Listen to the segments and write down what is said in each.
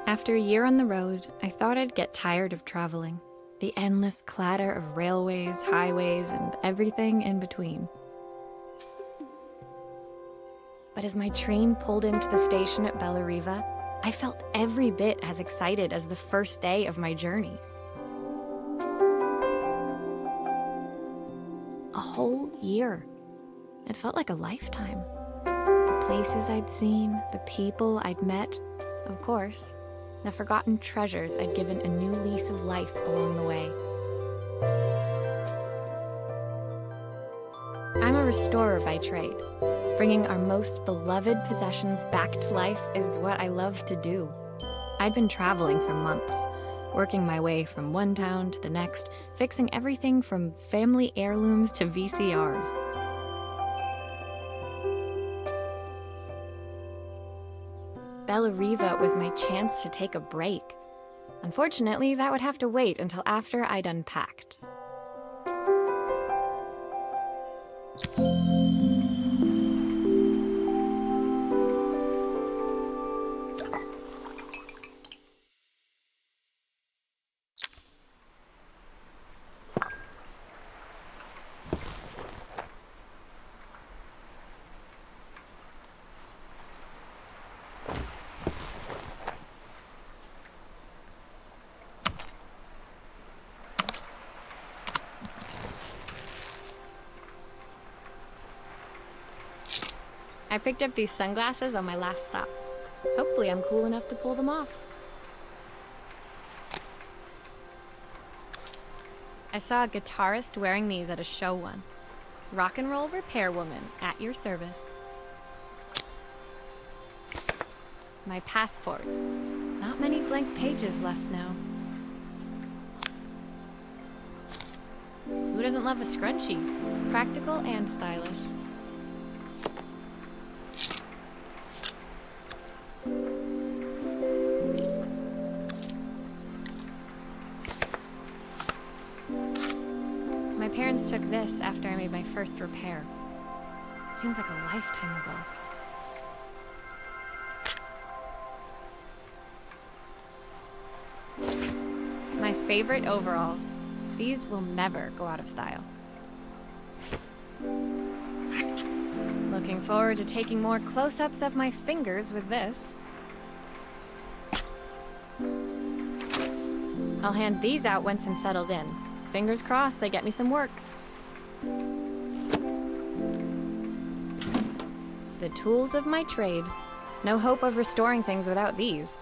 After a year on the road, I thought I'd get tired of traveling. The endless clatter of railways, highways, and everything in between. But as my train pulled into the station at Bellariva, I felt every bit as excited as the first day of my journey. A whole year. It felt like a lifetime. The places I'd seen, the people I'd met, of course, the forgotten treasures I'd given a new lease of life along the way. I'm a restorer by trade. Bringing our most beloved possessions back to life is what I love to do. I'd been traveling for months, working my way from one town to the next, fixing everything from family heirlooms to VCRs. Bellariva was my chance to take a break. Unfortunately, that would have to wait until after I'd unpacked. I picked up these sunglasses on my last stop. Hopefully I'm cool enough to pull them off. I saw a guitarist wearing these at a show once. Rock and roll repair woman, at your service. My passport. Not many blank pages left now. Who doesn't love a scrunchie? Practical and stylish. My parents took this after I made my first repair. Seems like a lifetime ago. My favorite overalls. These will never go out of style. Looking forward to taking more close-ups of my fingers with this. I'll hand these out once I'm settled in. Fingers crossed they get me some work. The tools of my trade. No hope of restoring things without these.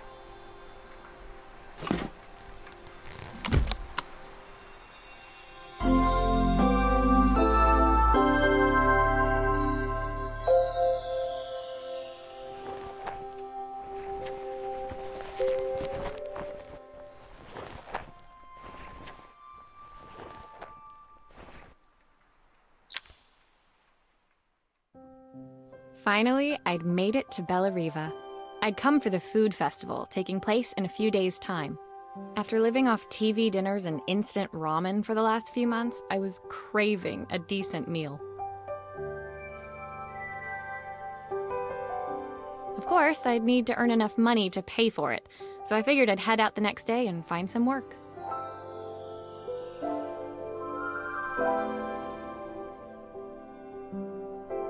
Finally, I'd made it to Bellariva. I'd come for the food festival, taking place in a few days' time. After living off TV dinners and instant ramen for the last few months, I was craving a decent meal. Of course, I'd need to earn enough money to pay for it, so I figured I'd head out the next day and find some work.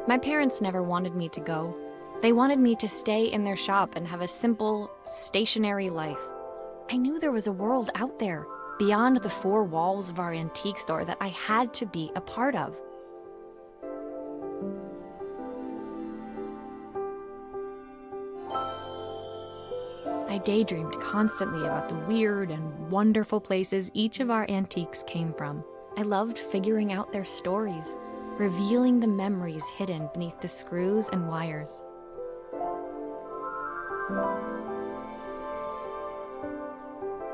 My parents never wanted me to go. They wanted me to stay in their shop and have a simple, stationary life. I knew there was a world out there, beyond the four walls of our antique store, that I had to be a part of. I daydreamed constantly about the weird and wonderful places each of our antiques came from. I loved figuring out their stories, revealing the memories hidden beneath the screws and wires.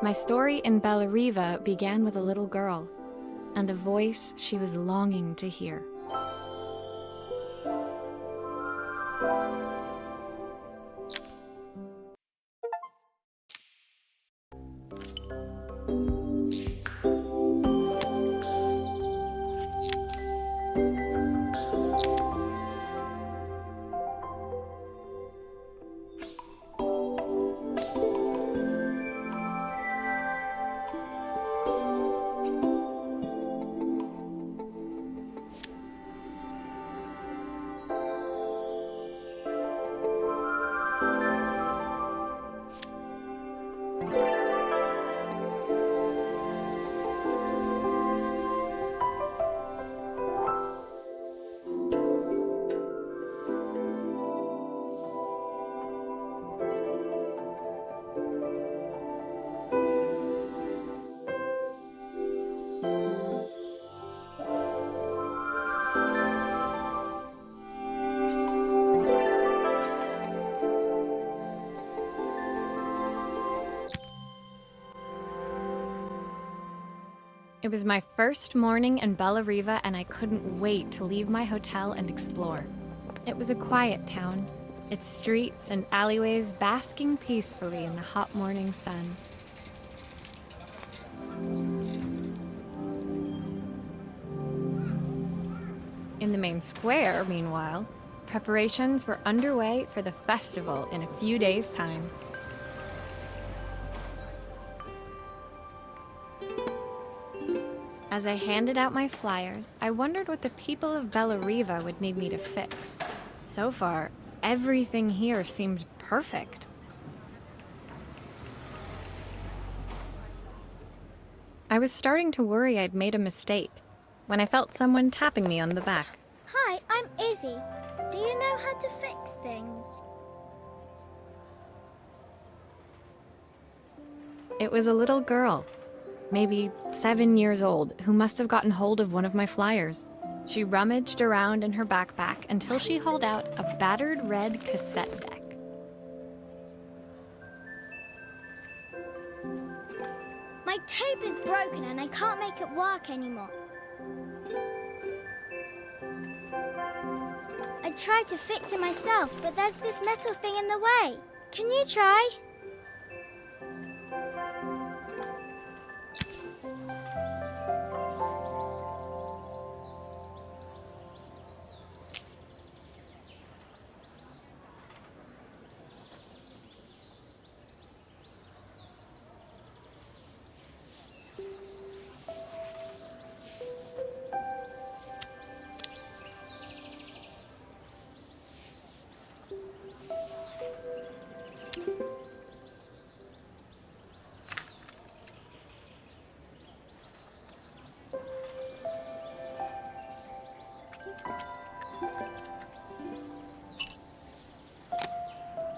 My story in Bellariva began with a little girl and a voice she was longing to hear. It was my first morning in Bella Riva, and I couldn't wait to leave my hotel and explore. It was a quiet town, its streets and alleyways basking peacefully in the hot morning sun. In the main square, meanwhile, preparations were underway for the festival in a few days' time. As I handed out my flyers, I wondered what the people of Bella Riva would need me to fix. So far, everything here seemed perfect. I was starting to worry I'd made a mistake when I felt someone tapping me on the back. Hi, I'm Izzy. Do you know how to fix things? It was a little girl, maybe 7 years old, who must have gotten hold of one of my flyers. She rummaged around in her backpack until she hauled out a battered red cassette deck. My tape is broken and I can't make it work anymore. I tried to fix it myself, but there's this metal thing in the way. Can you try?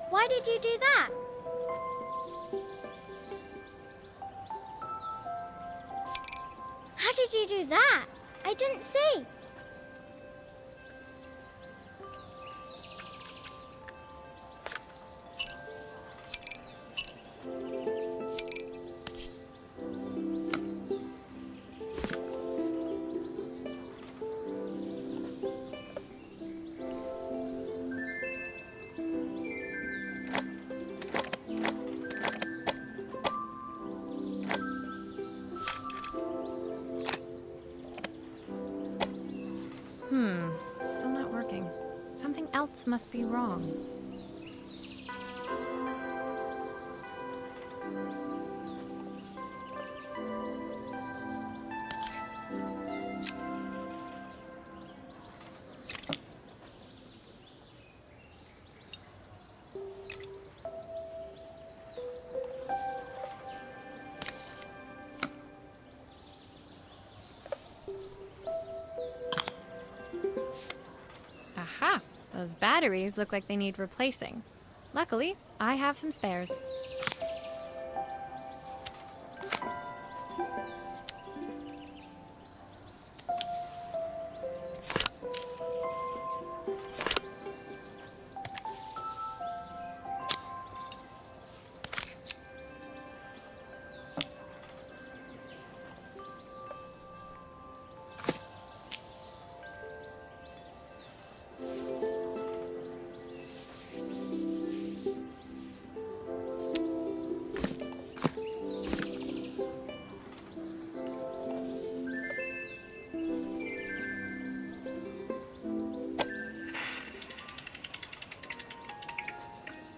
Why did you do that? How did you do that? I didn't see. Still not working. Something else must be wrong. Aha! Those batteries look like they need replacing. Luckily, I have some spares.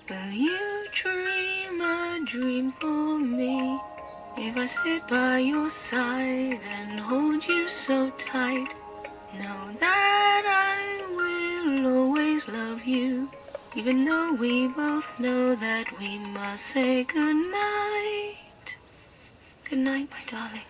Will you dream a dream for me? If I sit by your side and hold you so tight, know that I will always love you. even though we both know that we must say goodnight. Good night, my darling.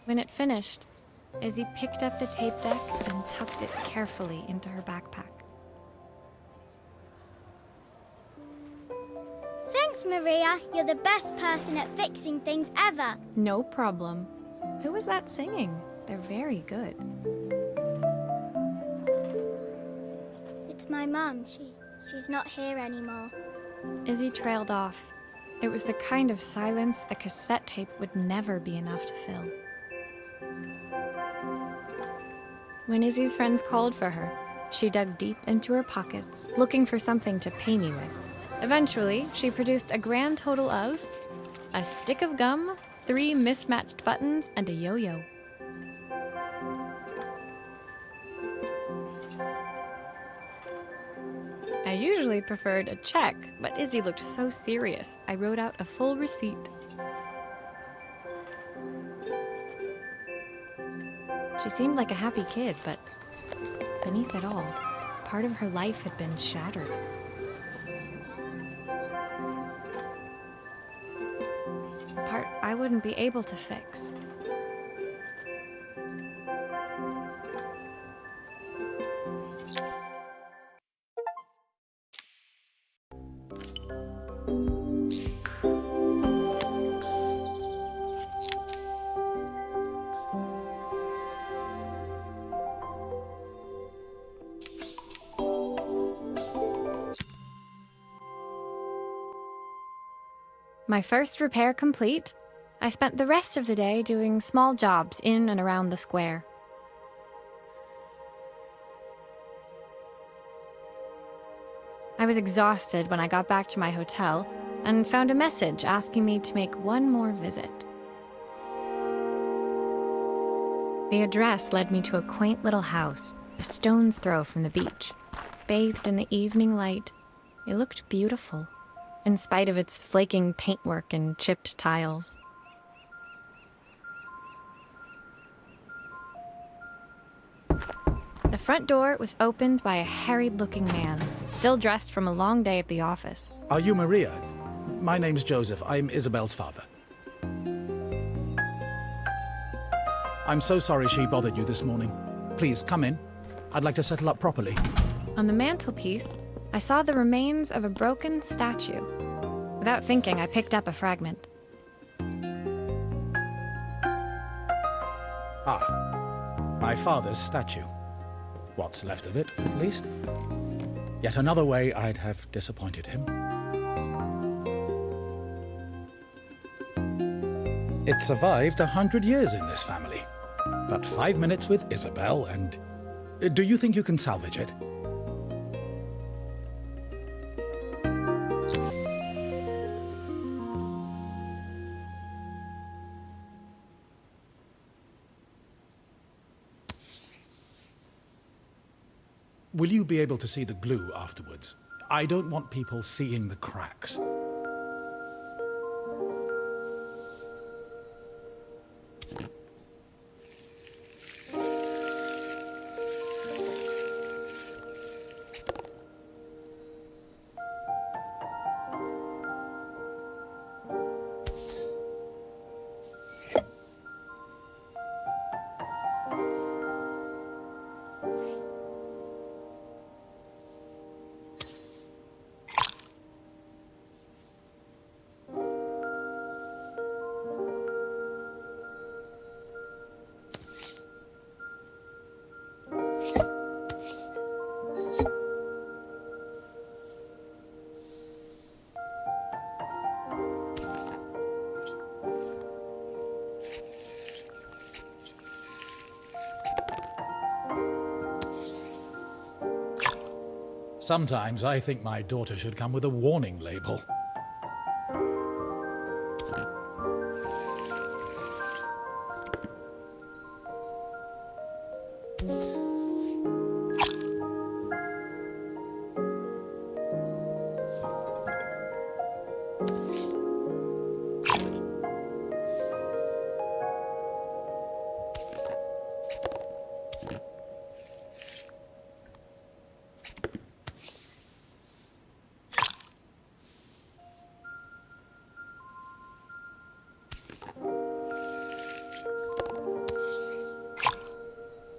When it finished, Izzy picked up the tape deck and tucked it carefully into her backpack. Thanks, Maria. You're the best person at fixing things ever. No problem. Who was that singing? They're very good. It's my mum. She's not here anymore. Izzy trailed off. It was the kind of silence a cassette tape would never be enough to fill. When Izzy's friends called for her, she dug deep into her pockets, looking for something to pay me with. Eventually, she produced a grand total of a stick of gum, 3 mismatched buttons, and a yo-yo. I usually preferred a check, but Izzy looked so serious, I wrote out a full receipt. She seemed like a happy kid, but beneath it all, part of her life had been shattered. A part I wouldn't be able to fix. My first repair complete, I spent the rest of the day doing small jobs in and around the square. I was exhausted when I got back to my hotel and found a message asking me to make one more visit. The address led me to a quaint little house, a stone's throw from the beach. Bathed in the evening light, it looked beautiful, in spite of its flaking paintwork and chipped tiles. The front door was opened by a harried-looking man, still dressed from a long day at the office. Are you Maria? My name's Joseph. I'm Isabel's father. I'm so sorry she bothered you this morning. Please, come in. I'd like to settle up properly. On the mantelpiece, I saw the remains of a broken statue. Without thinking, I picked up a fragment. Ah, my father's statue. What's left of it, at least. Yet another way I'd have disappointed him. It survived 100 years in this family. But 5 minutes with Isabel and... Do you think you can salvage it? Will you be able to see the glue afterwards? I don't want people seeing the cracks. Sometimes I think my daughter should come with a warning label.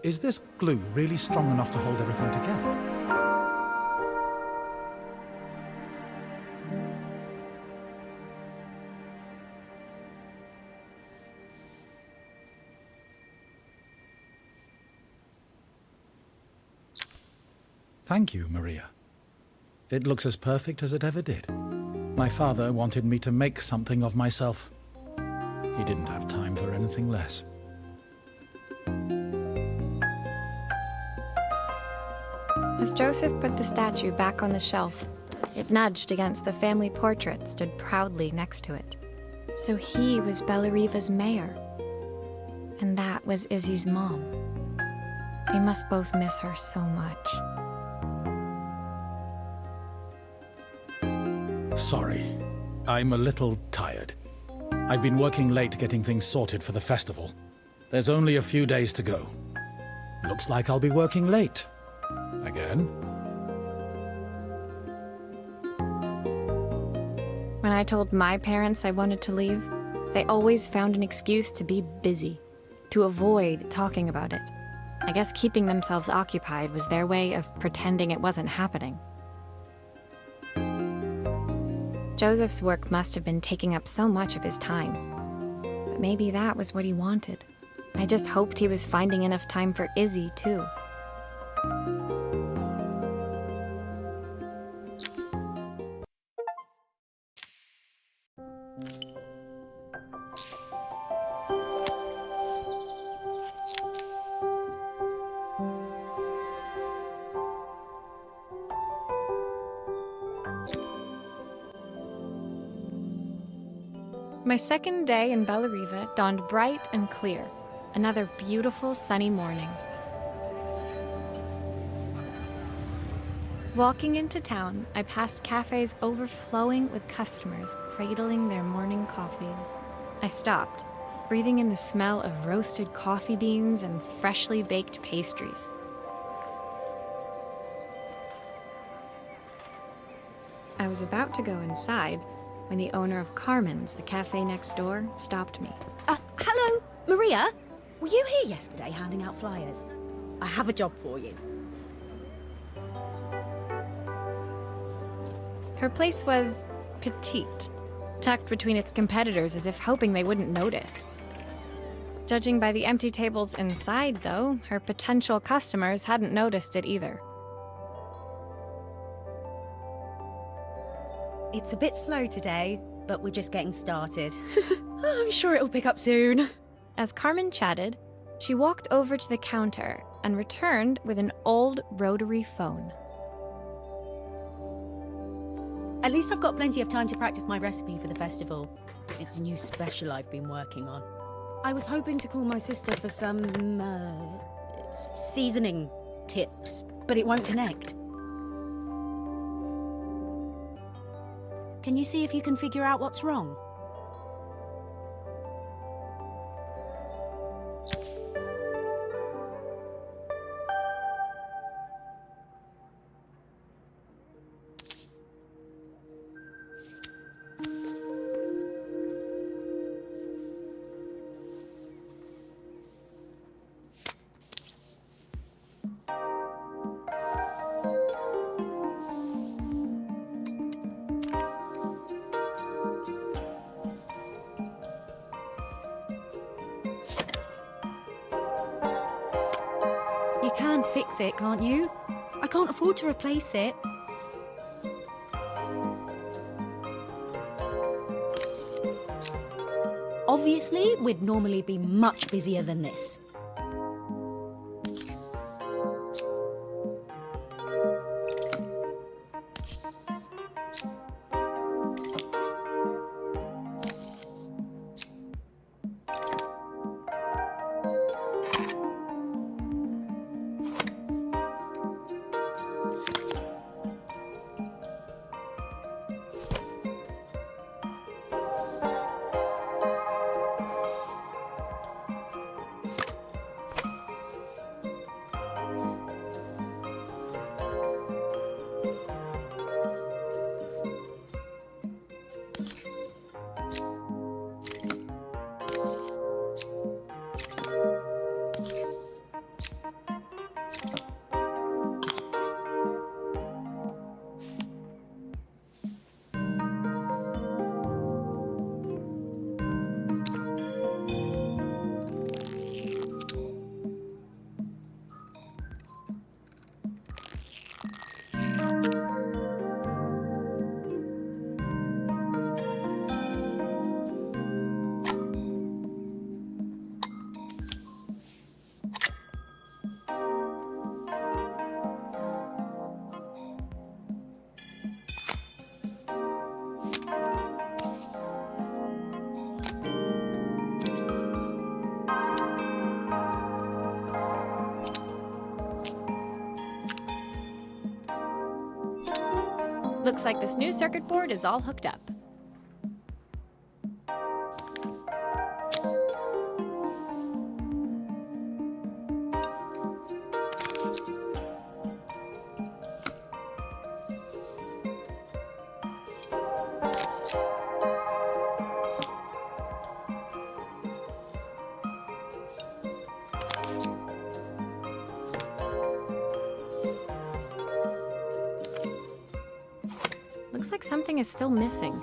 Is this glue really strong enough to hold everything together? Thank you, Maria. It looks as perfect as it ever did. My father wanted me to make something of myself. He didn't have time for anything less. As Joseph put the statue back on the shelf, it nudged against the family portrait stood proudly next to it. So he was Bellariva's mayor. And that was Izzy's mom. They must both miss her so much. Sorry, I'm a little tired. I've been working late getting things sorted for the festival. There's only a few days to go. Looks like I'll be working late. Again. When I told my parents I wanted to leave, they always found an excuse to be busy, to avoid talking about it. I guess keeping themselves occupied was their way of pretending it wasn't happening. Joseph's work must have been taking up so much of his time. But maybe that was what he wanted. I just hoped he was finding enough time for Izzy, too. My second day in Bellariva dawned bright and clear. Another beautiful sunny morning. Walking into town, I passed cafes overflowing with customers cradling their morning coffees. I stopped, breathing in the smell of roasted coffee beans and freshly baked pastries. I was about to go inside when the owner of Carmen's, the cafe next door, stopped me. Hello, Maria? Were you here yesterday handing out flyers? I have a job for you. Her place was petite, tucked between its competitors as if hoping they wouldn't notice. Judging by the empty tables inside, though, her potential customers hadn't noticed it either. It's a bit slow today, but we're just getting started. I'm sure it'll pick up soon. As Carmen chatted, she walked over to the counter and returned with an old rotary phone. At least I've got plenty of time to practice my recipe for the festival. It's a new special I've been working on. I was hoping to call my sister for some, seasoning tips, but it won't connect. Can you see if you can figure out what's wrong? You can fix it, can't you? I can't afford to replace it. Obviously, we'd normally be much busier than this. Looks like this new circuit board is all hooked up. Looks like something is still missing.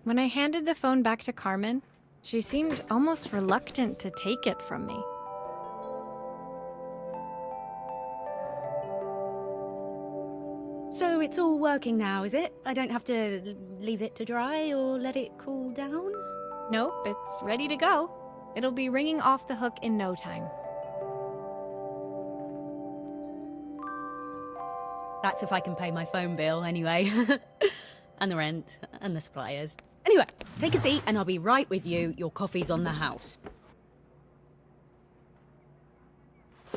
When I handed the phone back to Carmen, she seemed almost reluctant to take it from me. So it's all working now, is it? I don't have to leave it to dry or let it cool down? Nope, it's ready to go. It'll be ringing off the hook in no time. That's if I can pay my phone bill, anyway. And the rent, and the suppliers. Anyway, take a seat and I'll be right with you. Your coffee's on the house.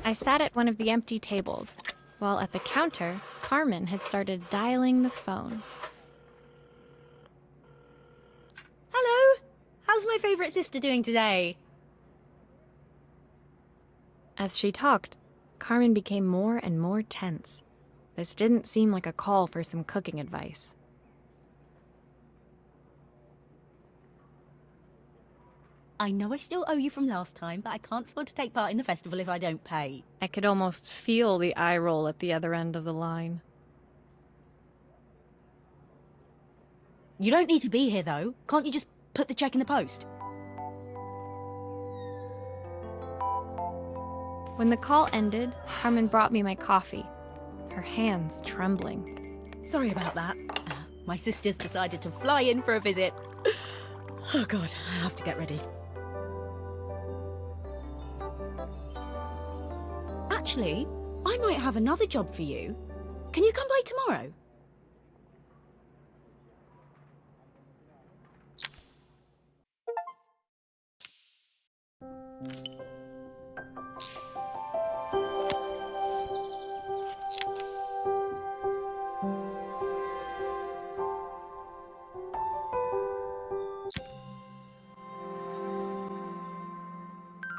I sat at one of the empty tables, while at the counter, Carmen had started dialing the phone. Hello? How's my favourite sister doing today? As she talked, Carmen became more and more tense. This didn't seem like a call for some cooking advice. I know I still owe you from last time, but I can't afford to take part in the festival if I don't pay. I could almost feel the eye roll at the other end of the line. You don't need to be here, though. Can't you just put the check in the post? When the call ended, Carmen brought me my coffee, her hands trembling. Sorry about that. My sister's decided to fly in for a visit. Oh God, I have to get ready. Actually, I might have another job for you. Can you come by tomorrow?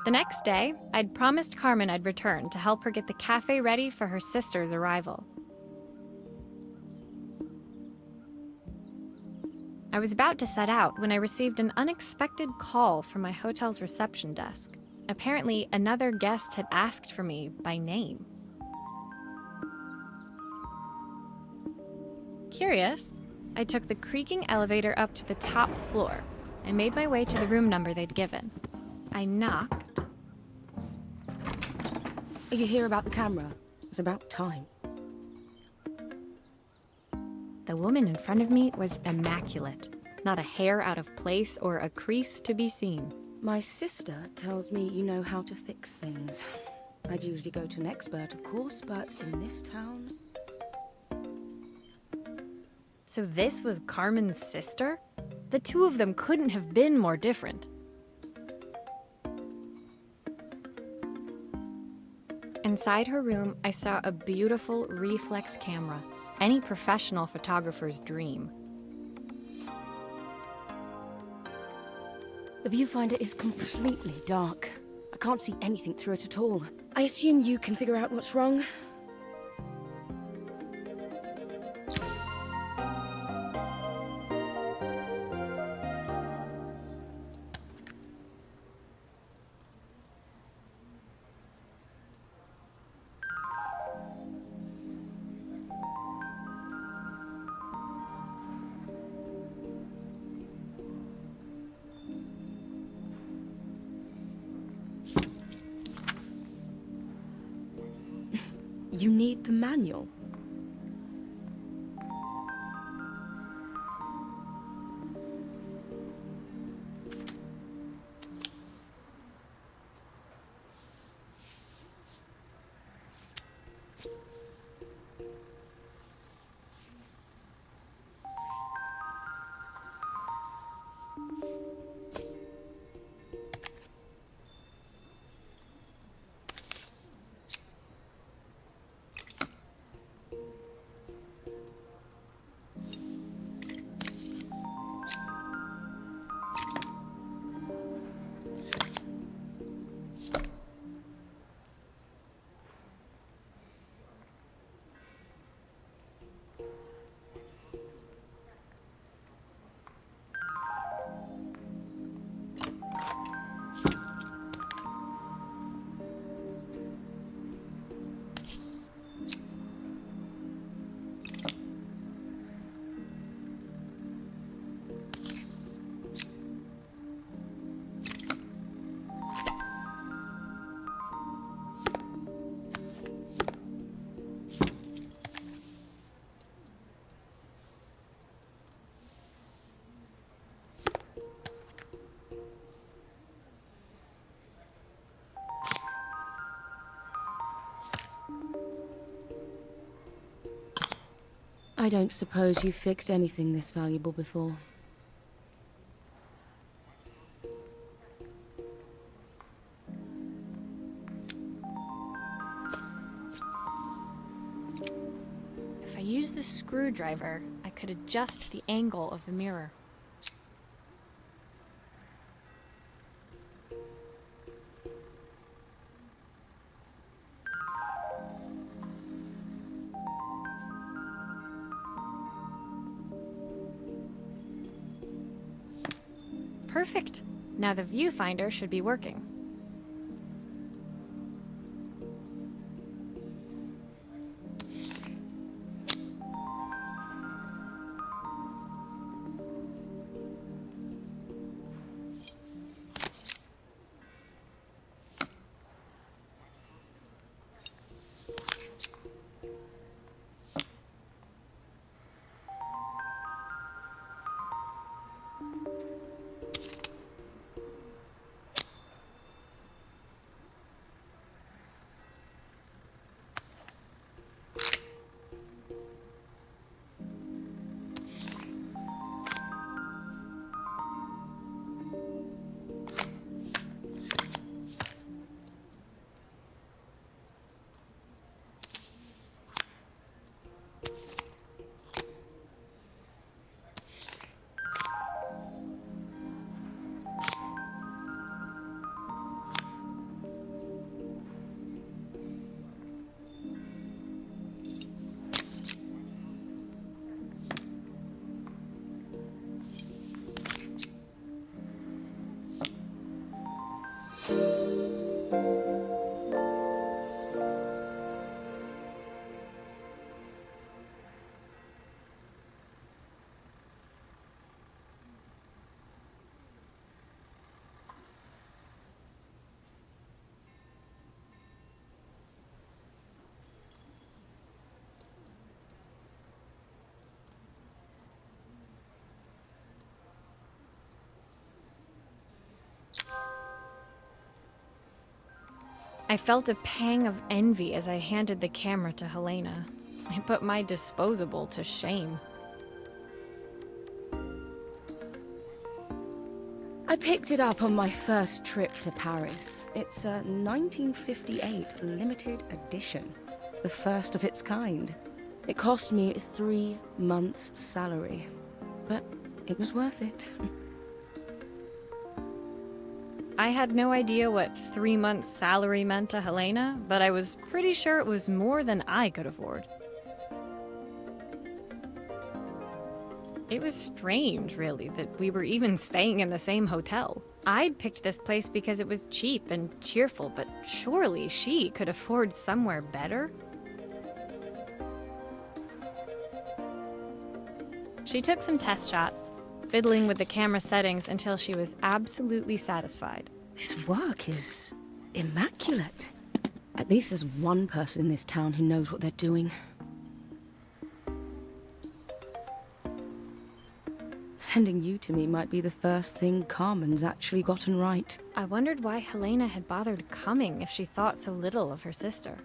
The next day, I'd promised Carmen I'd return to help her get the cafe ready for her sister's arrival. I was about to set out when I received an unexpected call from my hotel's reception desk. Apparently, another guest had asked for me by name. Curious, I took the creaking elevator up to the top floor and made my way to the room number they'd given. I knocked. Are you here about the camera? It's about time. The woman in front of me was immaculate. Not a hair out of place or a crease to be seen. My sister tells me you know how to fix things. I'd usually go to an expert, of course, but in this town... So this was Carmen's sister? The two of them couldn't have been more different. Inside her room, I saw a beautiful reflex camera, any professional photographer's dream. The viewfinder is completely dark. I can't see anything through it at all. I assume you can figure out what's wrong? You need the manual? I don't suppose you've fixed anything this valuable before. If I use the screwdriver, I could adjust the angle of the mirror. Perfect. Now the viewfinder should be working. I felt a pang of envy as I handed the camera to Helena. I put my disposable to shame. I picked it up on my first trip to Paris. It's a 1958 limited edition, the first of its kind. It cost me 3 months' salary, but it was worth it. I had no idea what 3 months' salary meant to Helena, but I was pretty sure it was more than I could afford. It was strange, really, that we were even staying in the same hotel. I'd picked this place because it was cheap and cheerful, but surely she could afford somewhere better? She took some test shots, fiddling with the camera settings until she was absolutely satisfied. This work is immaculate. At least there's one person in this town who knows what they're doing. Sending you to me might be the first thing Carmen's actually gotten right. I wondered why Helena had bothered coming if she thought so little of her sister.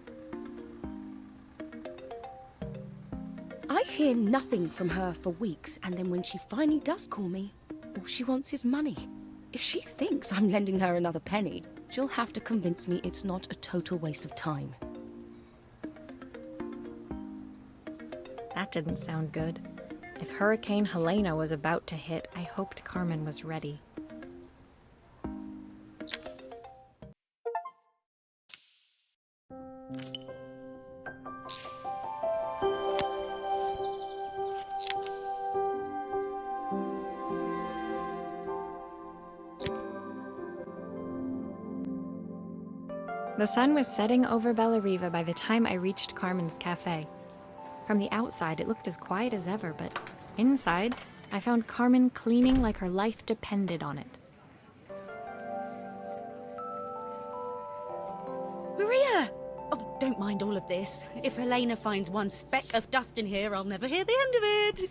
I hear nothing from her for weeks, and then when she finally does call me, all she wants is money. If she thinks I'm lending her another penny, she'll have to convince me it's not a total waste of time. That didn't sound good. If Hurricane Helena was about to hit, I hoped Carmen was ready. The sun was setting over Bellariva by the time I reached Carmen's cafe. From the outside, it looked as quiet as ever, but inside, I found Carmen cleaning like her life depended on it. Maria! Oh, don't mind all of this. If Helena finds one speck of dust in here, I'll never hear the end of it.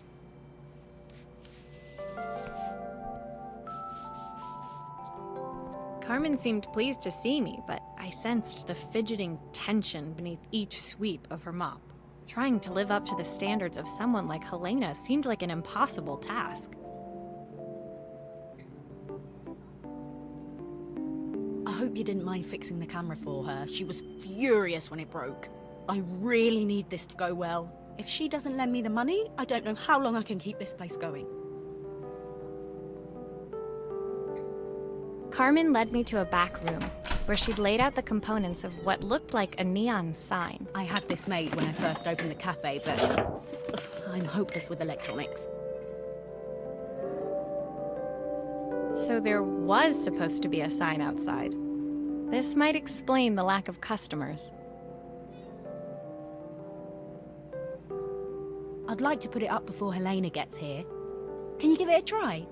Carmen seemed pleased to see me, but I sensed the fidgeting tension beneath each sweep of her mop. Trying to live up to the standards of someone like Helena seemed like an impossible task. I hope you didn't mind fixing the camera for her. She was furious when it broke. I really need this to go well. If she doesn't lend me the money, I don't know how long I can keep this place going. Carmen led me to a back room, where she'd laid out the components of what looked like a neon sign. I had this made when I first opened the cafe, but I'm hopeless with electronics. So there was supposed to be a sign outside. This might explain the lack of customers. I'd like to put it up before Helena gets here. Can you give it a try?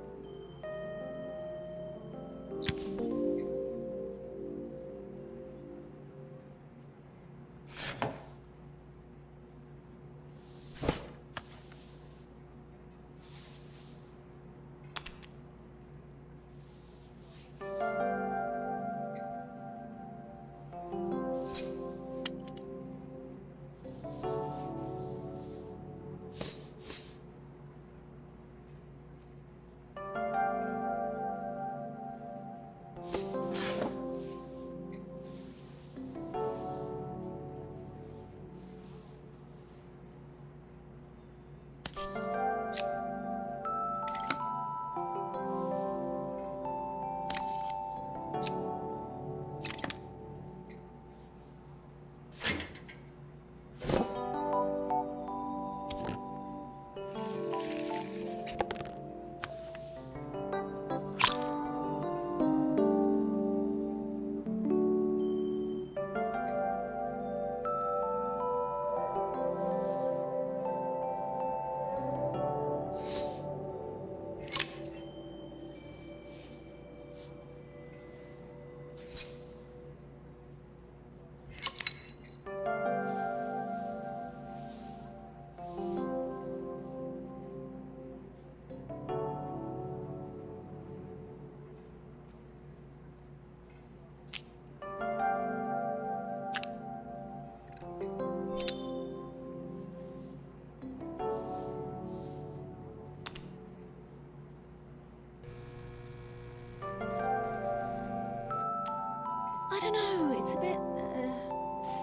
I don't know, it's a bit,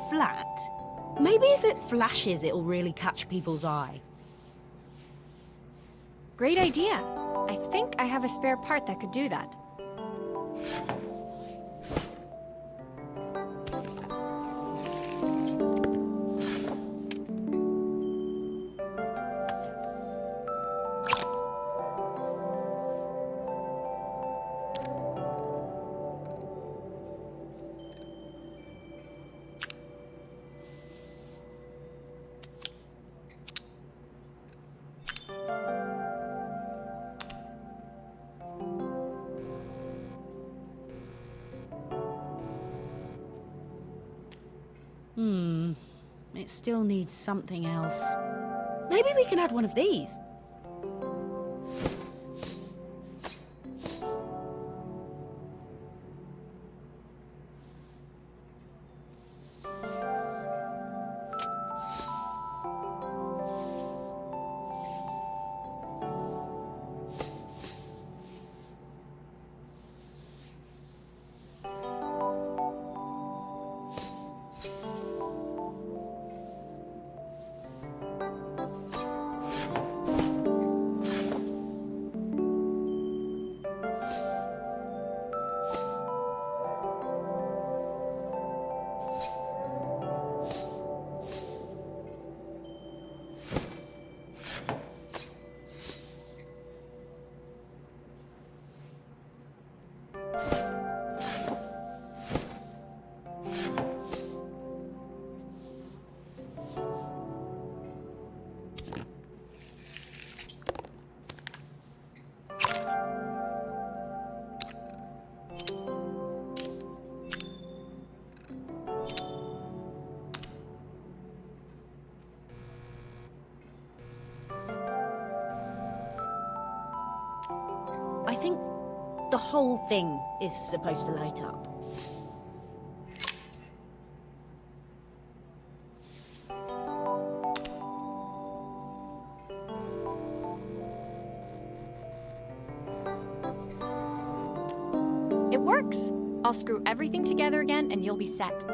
flat. Maybe if it flashes, it'll really catch people's eye. Great idea. I think I have a spare part that could do that. It still needs something else. Maybe we can add one of these. I think the whole thing is supposed to light up. It works! I'll screw everything together again and you'll be set.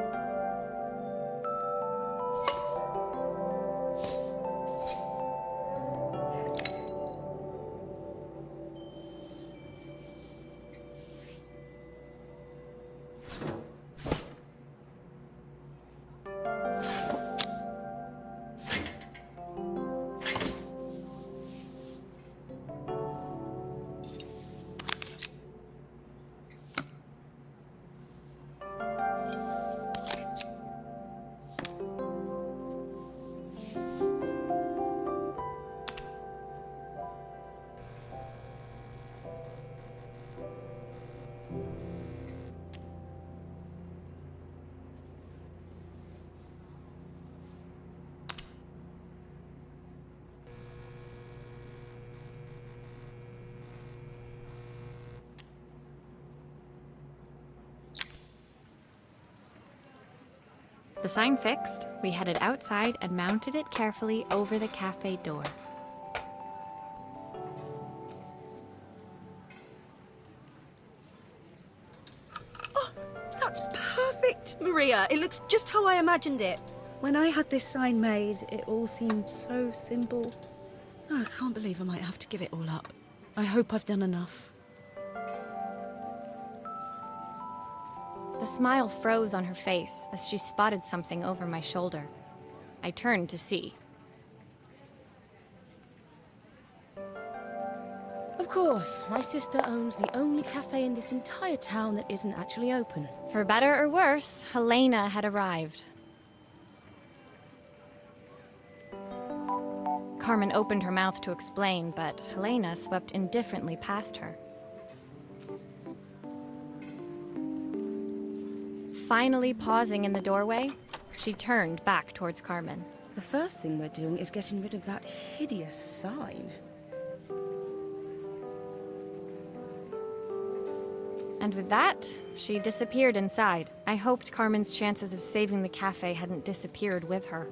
The sign fixed, we headed outside and mounted it carefully over the cafe door. That's perfect, Maria. It looks just how I imagined it. When I had this sign made, it all seemed so simple. Oh, I can't believe I might have to give it all up. I hope I've done enough. The smile froze on her face as she spotted something over my shoulder. I turned to see. Of course, my sister owns the only cafe in this entire town that isn't actually open. For better or worse, Helena had arrived. Carmen opened her mouth to explain, but Helena swept indifferently past her. Finally pausing in the doorway, she turned back towards Carmen. The first thing we're doing is getting rid of that hideous sign. And with that, she disappeared inside. I hoped Carmen's chances of saving the cafe hadn't disappeared with her.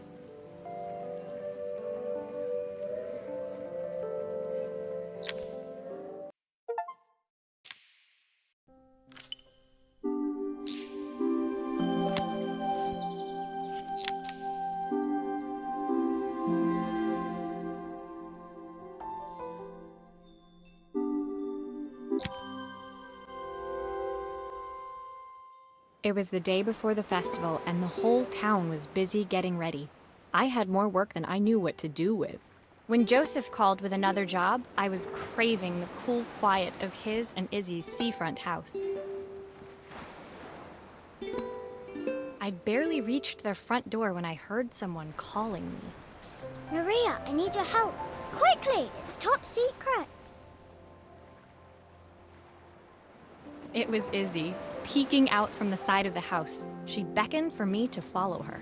It was the day before the festival, and the whole town was busy getting ready. I had more work than I knew what to do with. When Joseph called with another job, I was craving the cool quiet of his and Izzy's seafront house. I'd barely reached their front door when I heard someone calling me. Psst. Maria, I need your help. Quickly, it's top secret. It was Izzy, peeking out from the side of the house. She beckoned for me to follow her.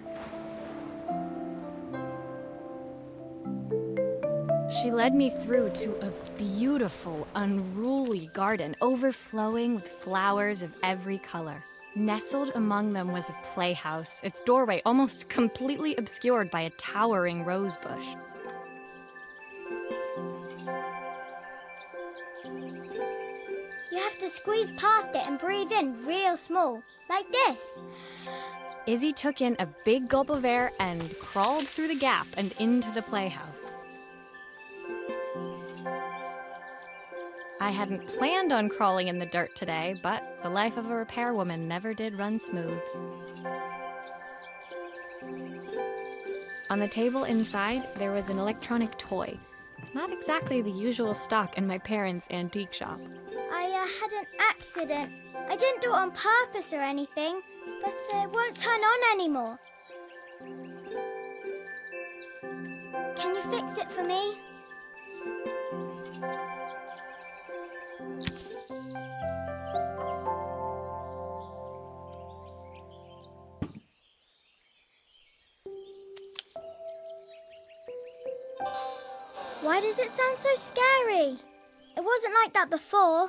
She led me through to a beautiful, unruly garden overflowing with flowers of every color. Nestled among them was a playhouse, its doorway almost completely obscured by a towering rose bush. You have to squeeze past it and breathe in real small, like this. Izzy took in a big gulp of air and crawled through the gap and into the playhouse. I hadn't planned on crawling in the dirt today, but the life of a repairwoman never did run smooth. On the table inside, there was an electronic toy. Not exactly the usual stock in my parents' antique shop. I had an accident. I didn't do it on purpose or anything, but it won't turn on anymore. Can you fix it for me? Why does it sound so scary? It wasn't like that before.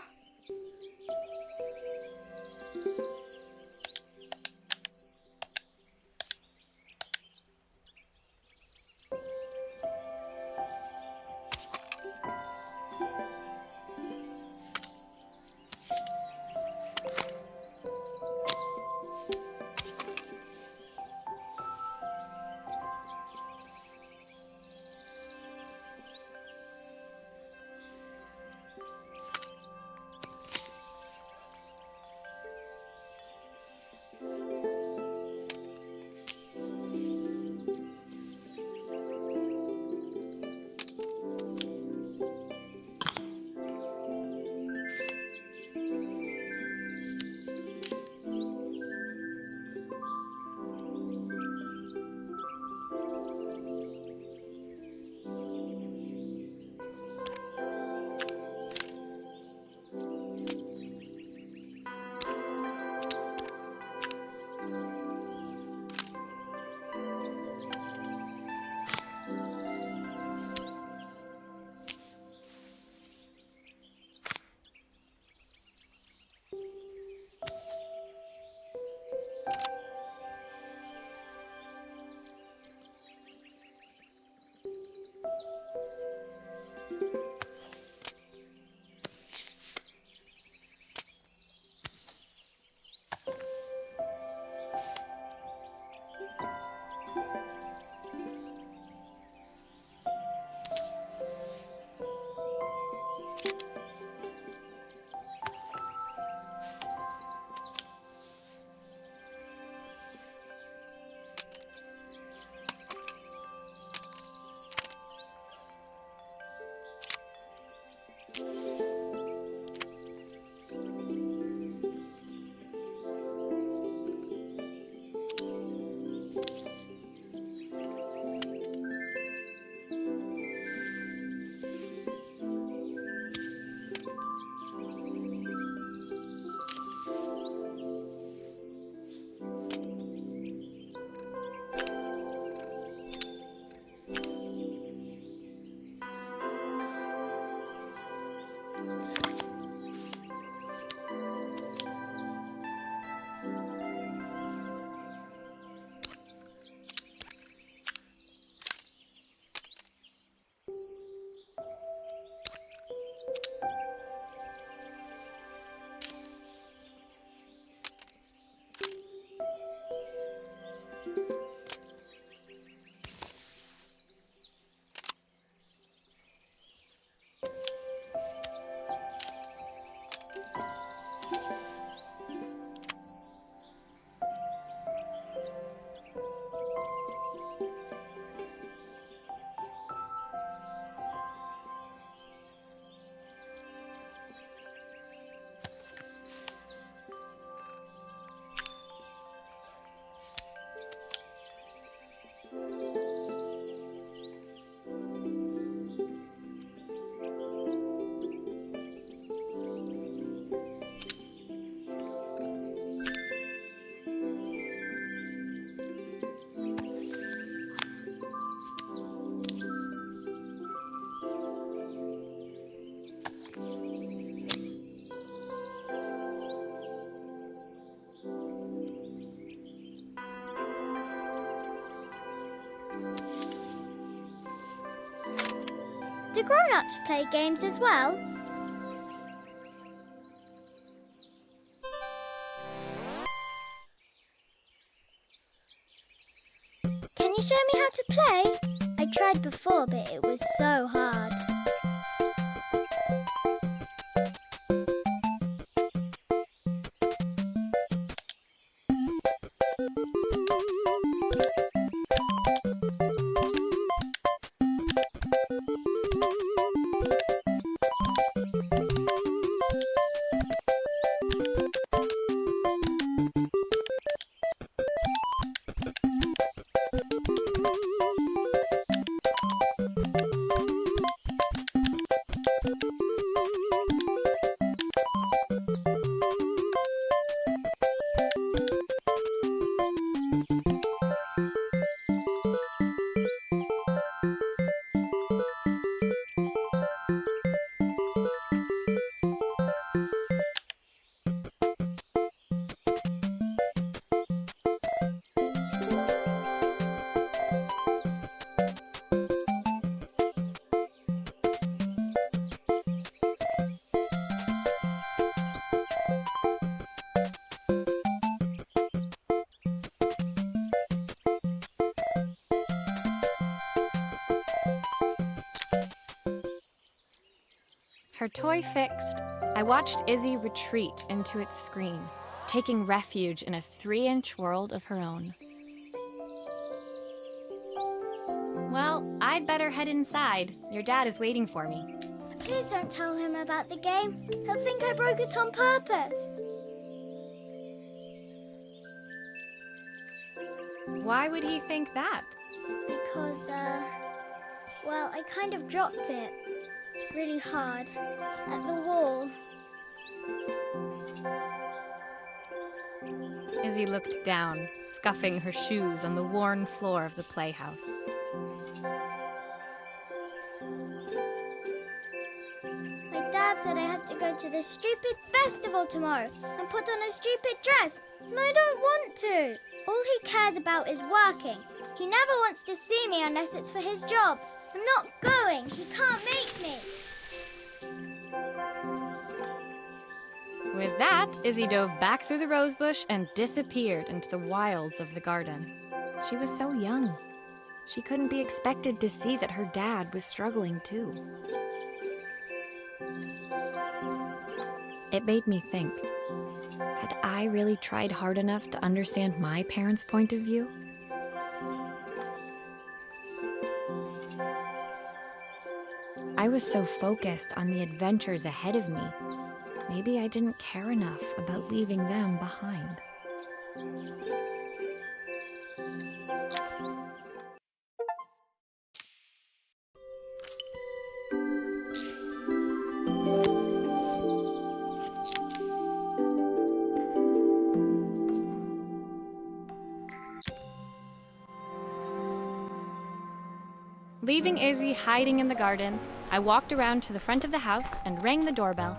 Do grown-ups play games as well? Can you show me how to play? I tried before, but it was so hard. Her toy fixed, I watched Izzy retreat into its screen, taking refuge in a 3-inch world of her own. Well, I'd better head inside. Your dad is waiting for me. Please don't tell him about the game. He'll think I broke it on purpose. Why would he think that? Because, well, I kind of dropped it really hard at the wall. Izzy looked down, scuffing her shoes on the worn floor of the playhouse. My dad said I have to go to this stupid festival tomorrow and put on a stupid dress, and I don't want to. All he cares about is working. He never wants to see me unless it's for his job. I'm not going. He can't make me. With that, Izzy dove back through the rosebush and disappeared into the wilds of the garden. She was so young. She couldn't be expected to see that her dad was struggling too. It made me think, had I really tried hard enough to understand my parents' point of view? I was so focused on the adventures ahead of me. Maybe I didn't care enough about leaving them behind. Leaving Izzy hiding in the garden, I walked around to the front of the house and rang the doorbell.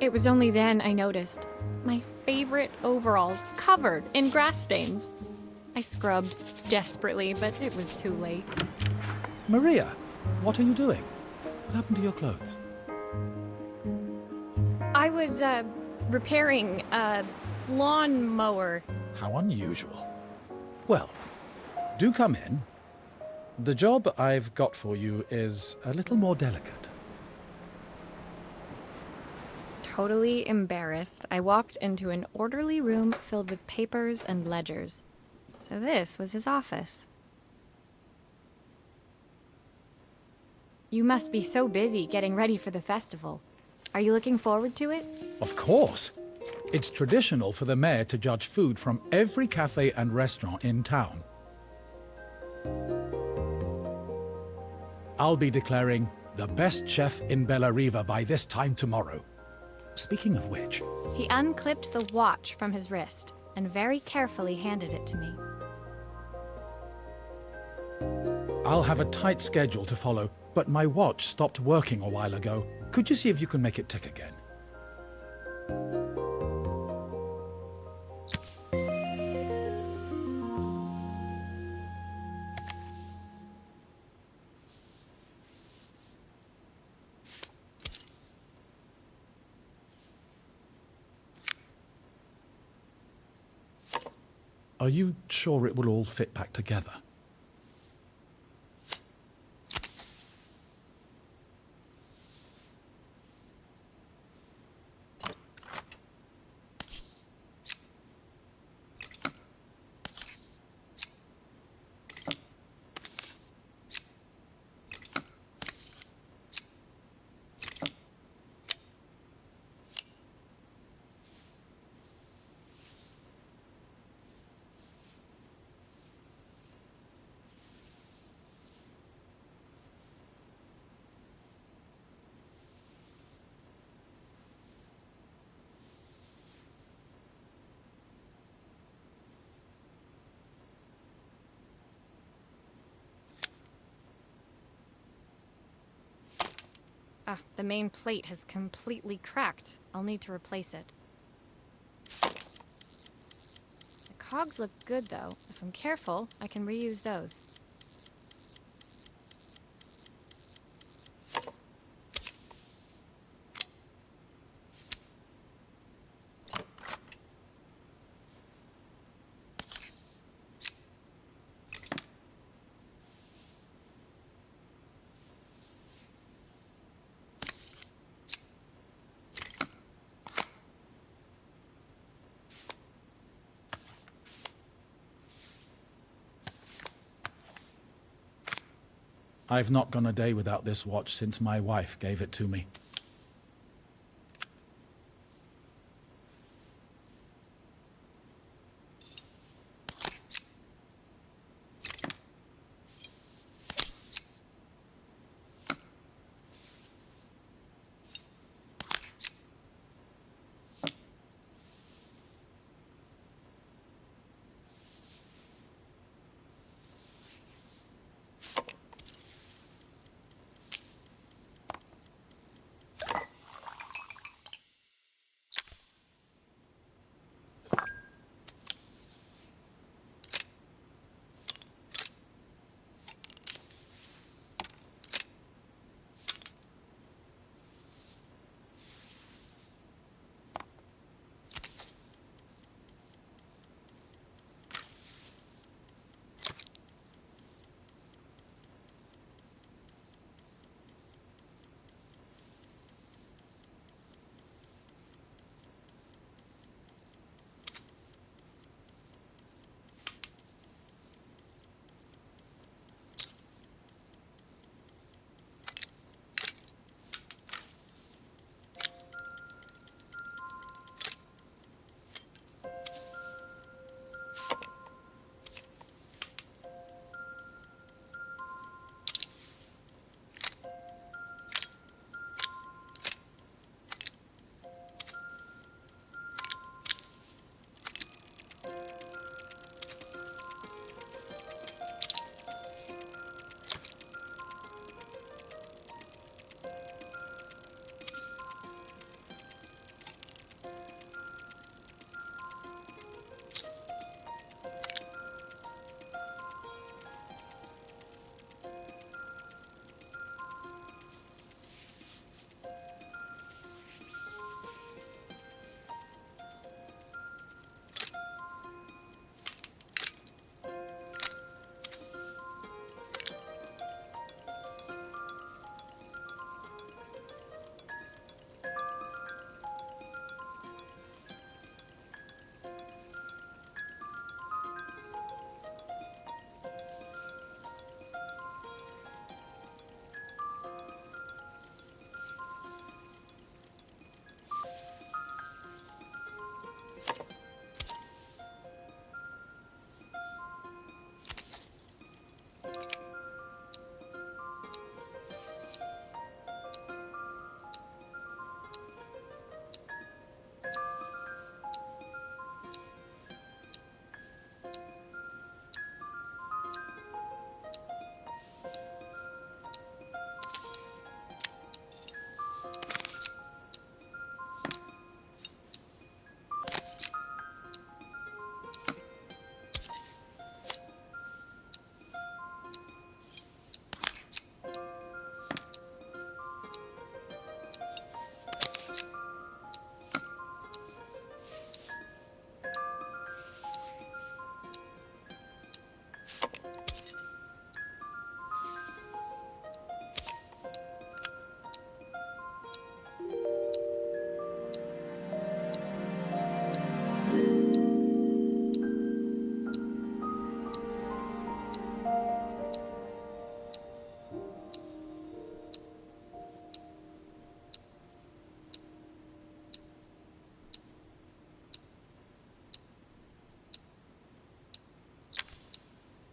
It was only then I noticed my favorite overalls covered in grass stains. I scrubbed desperately, but it was too late. Maria, what are you doing? What happened to your clothes? I was, repairing a lawnmower. How unusual. Well, do come in. The job I've got for you is a little more delicate. Totally embarrassed, I walked into an orderly room filled with papers and ledgers. So this was his office. You must be so busy getting ready for the festival. Are you looking forward to it? Of course. It's traditional for the mayor to judge food from every cafe and restaurant in town. I'll be declaring the best chef in Bella Riva by this time tomorrow. Speaking of which... He unclipped the watch from his wrist and very carefully handed it to me. I'll have a tight schedule to follow, but my watch stopped working a while ago. Could you see if you can make it tick again? Are you sure it will all fit back together? Ah, the main plate has completely cracked. I'll need to replace it. The cogs look good, though. If I'm careful, I can reuse those. I've not gone a day without this watch since my wife gave it to me.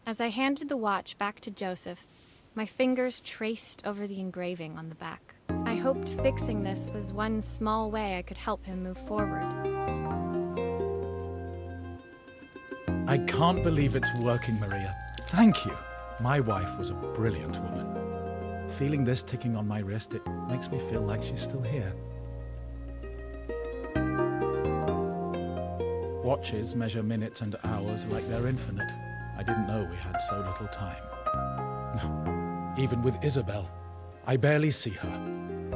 As I handed the watch back to Joseph, my fingers traced over the engraving on the back. I hoped fixing this was one small way I could help him move forward. I can't believe it's working, Maria. Thank you. My wife was a brilliant woman. Feeling this ticking on my wrist, it makes me feel like she's still here. Watches measure minutes and hours like they're infinite. I didn't know we had so little time. No, even with Isabel, I barely see her.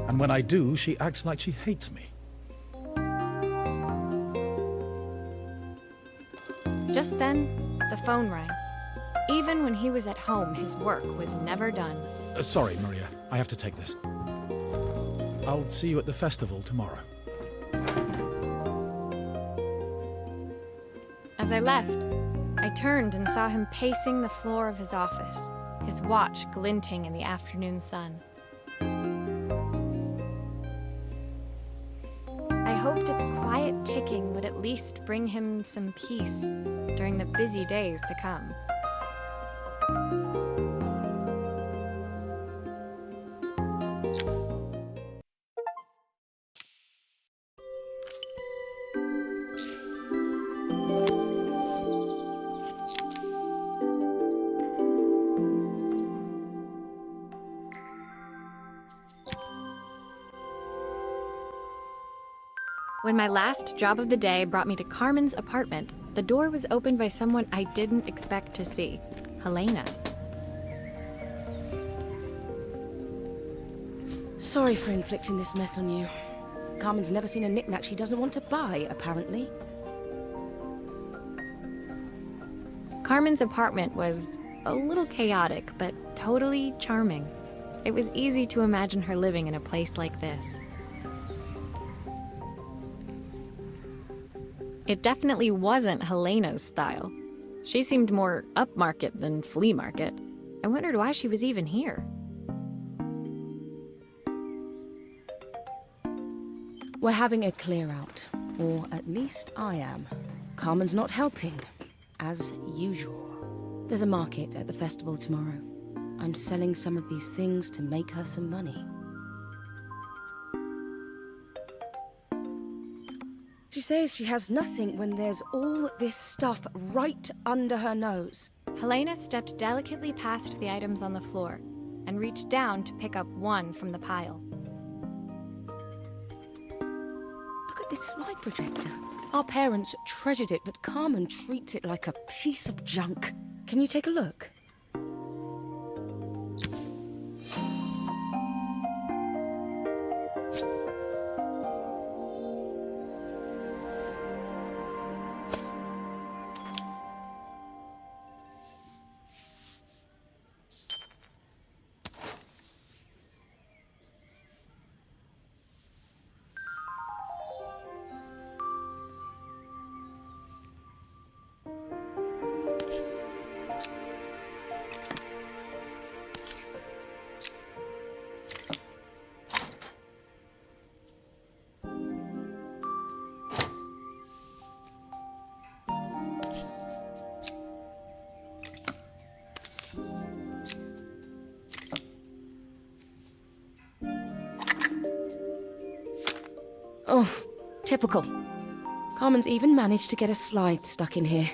And when I do, she acts like she hates me. Just then, the phone rang. Even when he was at home, his work was never done. Sorry, Maria. I have to take this. I'll see you at the festival tomorrow. As I left, I turned and saw him pacing the floor of his office, his watch glinting in the afternoon sun. I hoped its quiet ticking would at least bring him some peace during the busy days to come. When my last job of the day brought me to Carmen's apartment, the door was opened by someone I didn't expect to see, Helena. Sorry for inflicting this mess on you. Carmen's never seen a knick-knack she doesn't want to buy, apparently. Carmen's apartment was a little chaotic, but totally charming. It was easy to imagine her living in a place like this. It definitely wasn't Helena's style. She seemed more upmarket than flea market. I wondered why she was even here. We're having a clear out, or at least I am. Carmen's not helping, as usual. There's a market at the festival tomorrow. I'm selling some of these things to make her some money. She says she has nothing when there's all this stuff right under her nose. Helena stepped delicately past the items on the floor and reached down to pick up one from the pile. Look at this slide projector. Our parents treasured it, but Carmen treats it like a piece of junk. Can you take a look? Oh, typical. Carmen's even managed to get a slide stuck in here.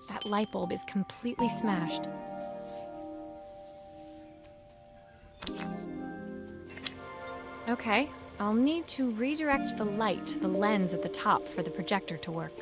That light bulb is completely smashed. Okay, I'll need to redirect the light to the lens at the top for the projector to work.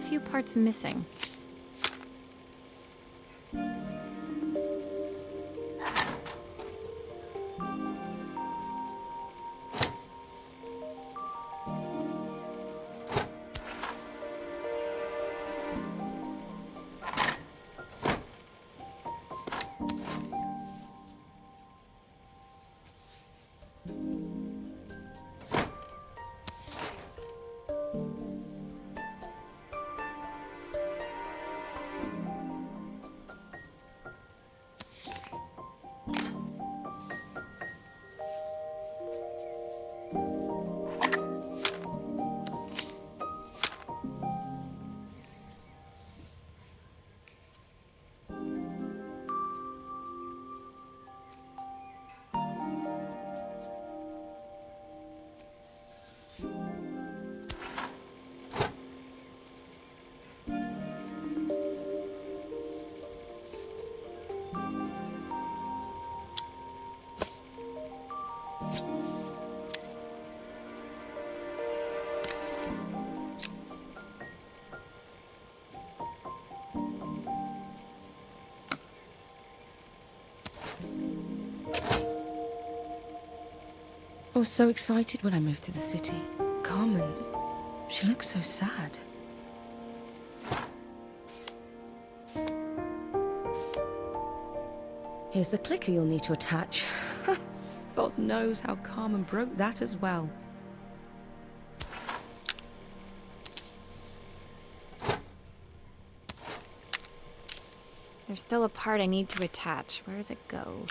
few parts missing. I was so excited when I moved to the city. Carmen, she looks so sad. Here's the clicker you'll need to attach. God knows how Carmen broke that as well. There's still a part I need to attach. Where does it go?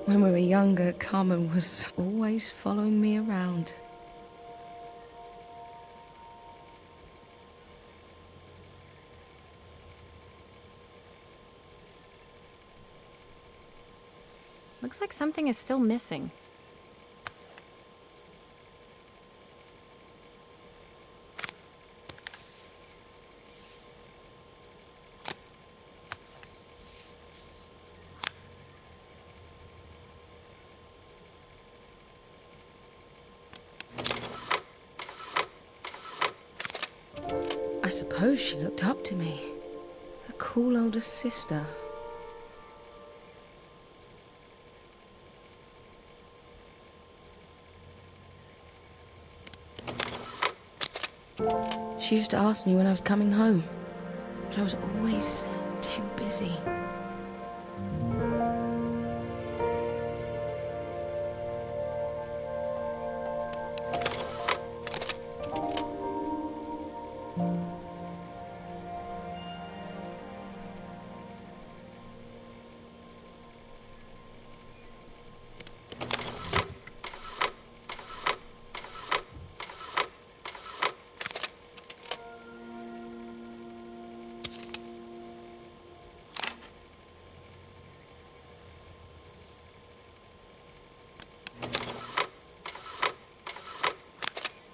When we were younger, Carmen was always following me around. Looks like something is still missing. I suppose she looked up to me. A cool older sister. She used to ask me when I was coming home, but I was always too busy.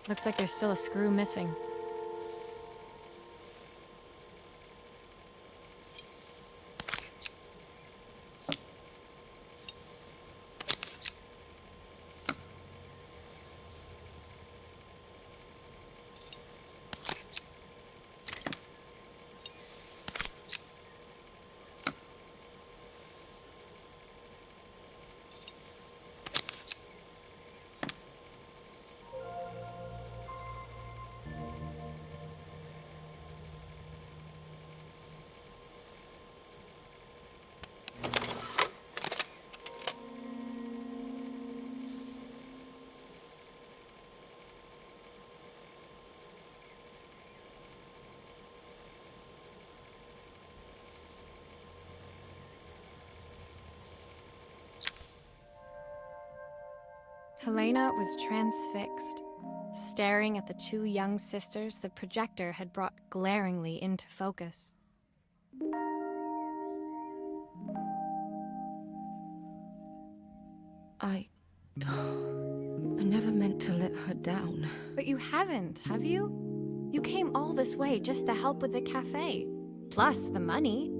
Looks like there's still a screw missing. Helena was transfixed, staring at the two young sisters the projector had brought glaringly into focus. I never meant to let her down. But you haven't, have you? You came all this way just to help with the cafe. Plus the money.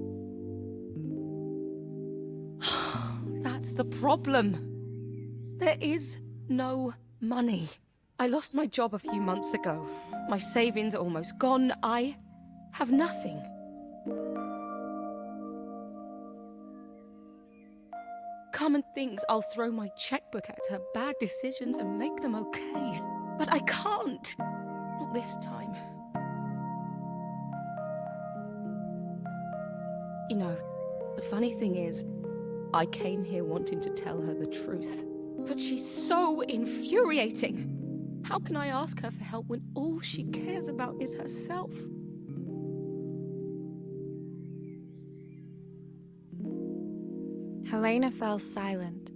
That's the problem. There is no money. I lost my job a few months ago. My savings are almost gone. I have nothing. Common things, I'll throw my checkbook at her bad decisions and make them okay. But I can't. Not this time. You know, the funny thing is, I came here wanting to tell her the truth. But she's so infuriating. How can I ask her for help when all she cares about is herself? Helena fell silent,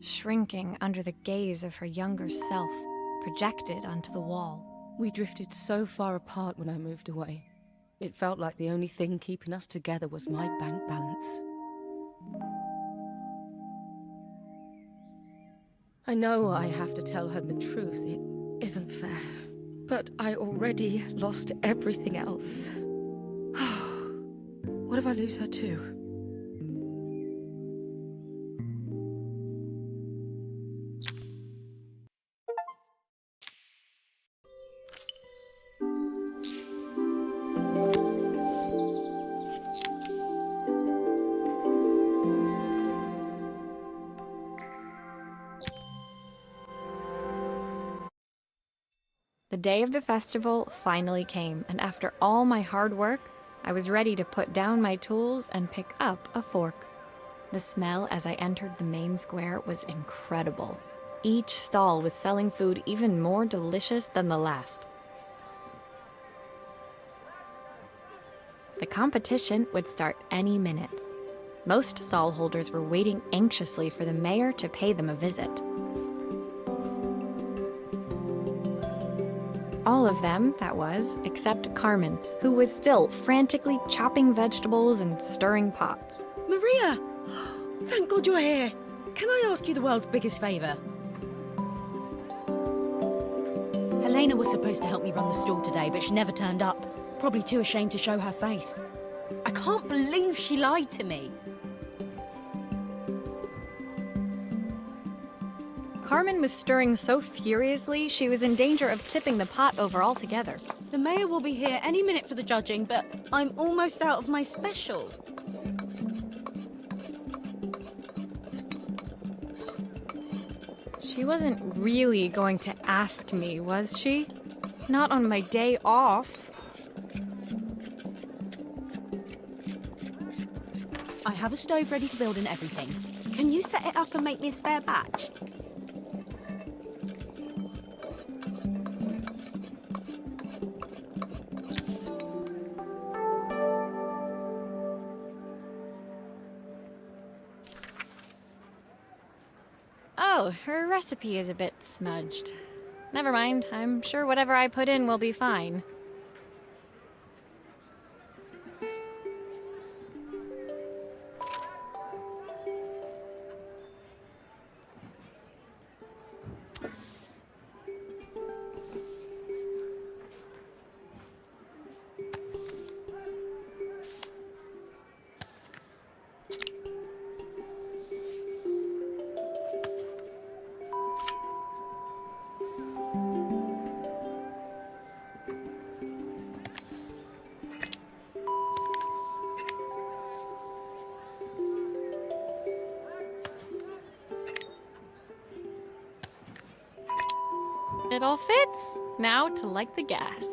shrinking under the gaze of her younger self, projected onto the wall. We drifted so far apart when I moved away. It felt like the only thing keeping us together was my bank balance. I know I have to tell her the truth. It isn't fair. But I already lost everything else. What if I lose her too? The day of the festival finally came, and after all my hard work, I was ready to put down my tools and pick up a fork. The smell as I entered the main square was incredible. Each stall was selling food even more delicious than the last. The competition would start any minute. Most stall holders were waiting anxiously for the mayor to pay them a visit. All of them, that was, except Carmen, who was still frantically chopping vegetables and stirring pots. Maria! Thank God you're here. Can I ask you the world's biggest favour? Helena was supposed to help me run the stall today, but she never turned up. Probably too ashamed to show her face. I can't believe she lied to me. Carmen was stirring so furiously, she was in danger of tipping the pot over altogether. The mayor will be here any minute for the judging, but I'm almost out of my special. She wasn't really going to ask me, was she? Not on my day off. I have a stove ready to build and everything. Can you set it up and make me a spare batch? Oh, her recipe is a bit smudged. Never mind, I'm sure whatever I put in will be fine. It all fits. Now to light the gas.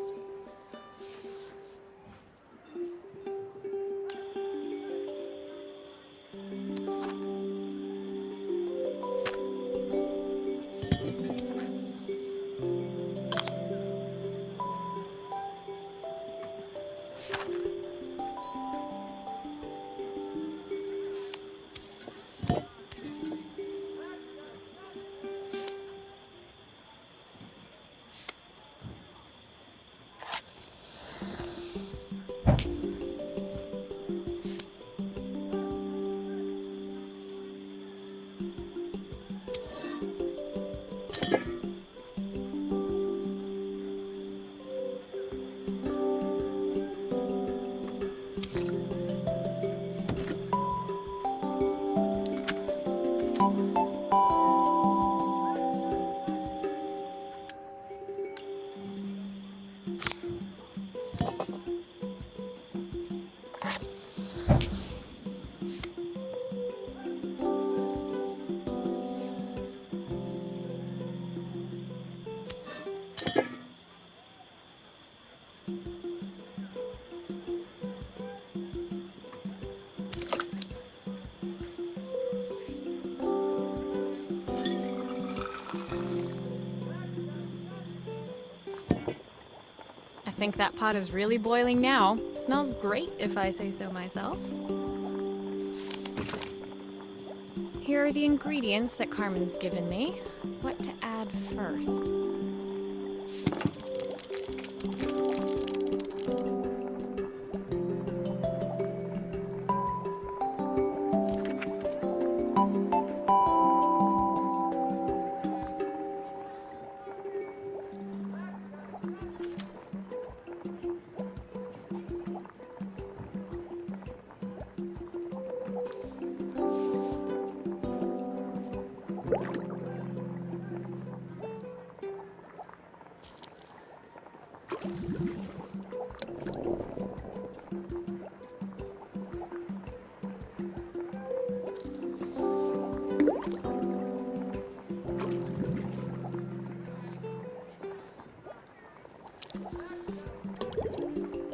I think that pot is really boiling now. Smells great, if I say so myself. Here are the ingredients that Carmen's given me. What to add first?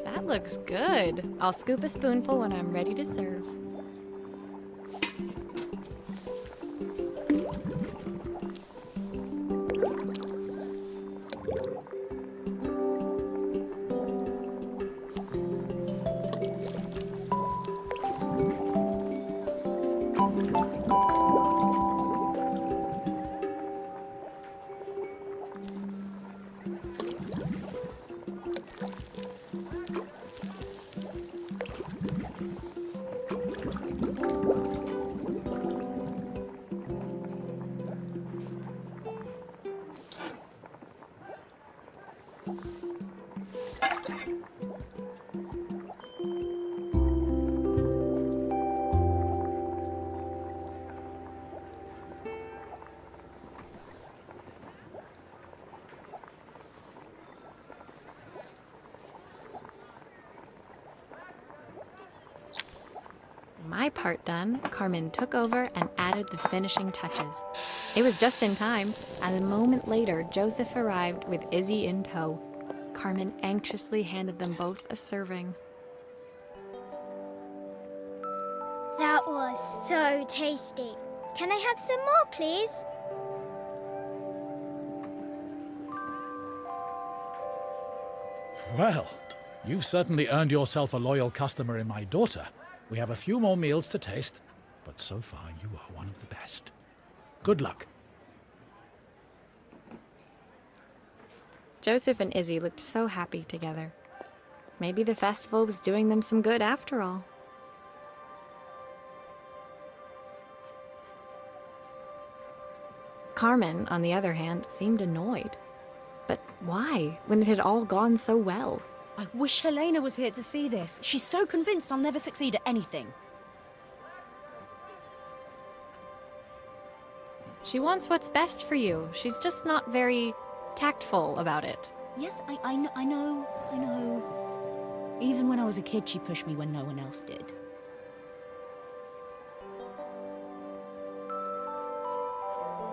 That looks good. I'll scoop a spoonful when I'm ready to serve. My part done, Carmen took over and added the finishing touches. It was just in time, and a moment later, Joseph arrived with Izzy in tow. Carmen anxiously handed them both a serving. That was so tasty. Can I have some more, please? Well, you've certainly earned yourself a loyal customer in my daughter. We have a few more meals to taste, but so far you are one of the best. Good luck. Joseph and Izzy looked so happy together. Maybe the festival was doing them some good after all. Carmen, on the other hand, seemed annoyed. But why, when it had all gone so well? I wish Helena was here to see this. She's so convinced I'll never succeed at anything. She wants what's best for you. She's just not very tactful about it. Yes, I know. Even when I was a kid, she pushed me when no one else did.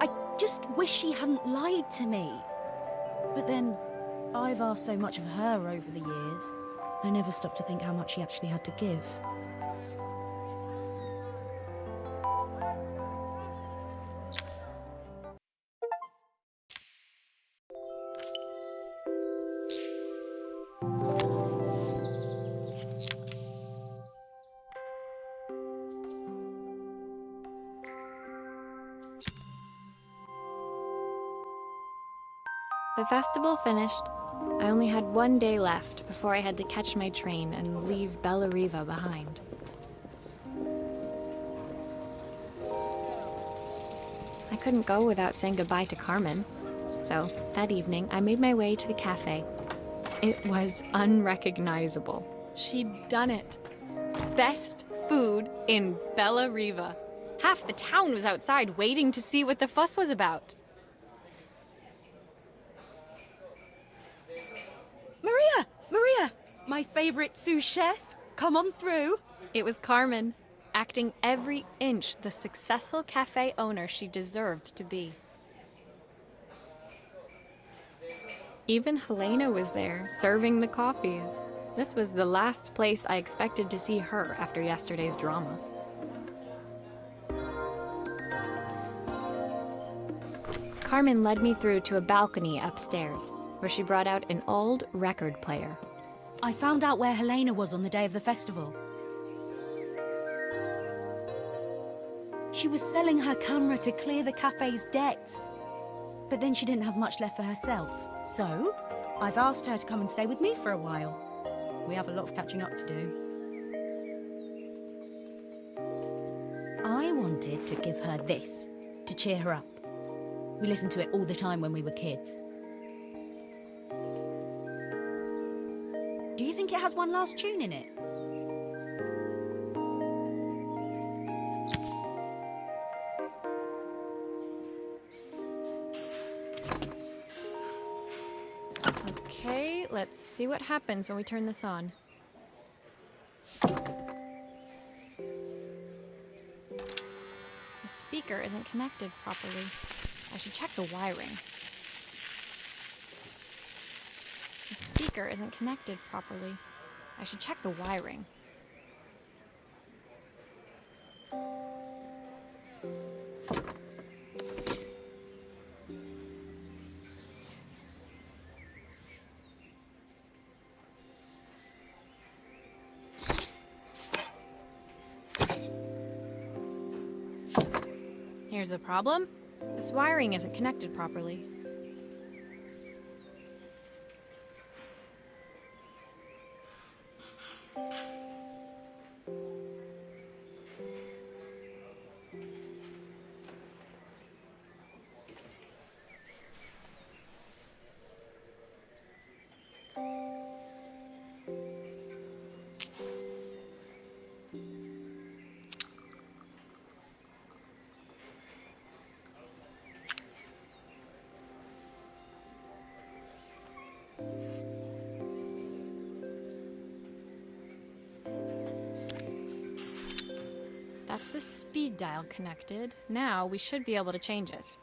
I just wish she hadn't lied to me. But then, I've asked so much of her over the years. I never stopped to think how much she actually had to give. The festival finished. I only had one day left before I had to catch my train and leave Bella Riva behind. I couldn't go without saying goodbye to Carmen. So that evening, I made my way to the cafe. It was unrecognizable. She'd done it. Best food in Bella Riva. Half the town was outside waiting to see what the fuss was about. Maria! my favourite sous chef. Come on through. It was Carmen, acting every inch the successful cafe owner she deserved to be. Even Helena was there, serving the coffees. This was the last place I expected to see her after yesterday's drama. Carmen led me through to a balcony upstairs, where she brought out an old record player. I found out where Helena was on the day of the festival. She was selling her camera to clear the cafe's debts. But then she didn't have much left for herself. So, I've asked her to come and stay with me for a while. We have a lot of catching up to do. I wanted to give her this, to cheer her up. We listened to it all the time when we were kids. Do you think it has one last tune in it? Okay, let's see what happens when we turn this on. The speaker isn't connected properly. I should check the wiring. The speaker isn't connected properly. I should check the wiring. Here's the problem. This wiring isn't connected properly. That's the speed dial connected. Now we should be able to change it.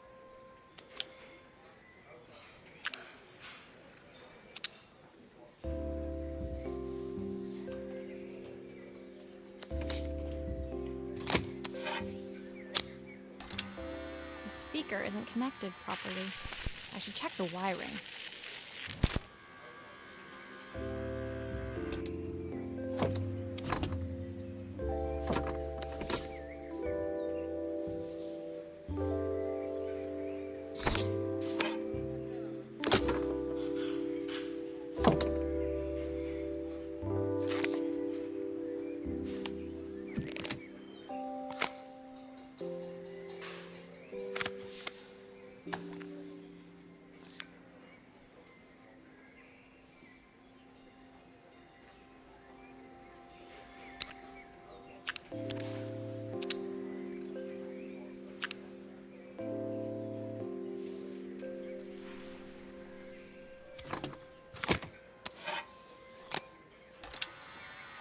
The speaker isn't connected properly. I should check the wiring.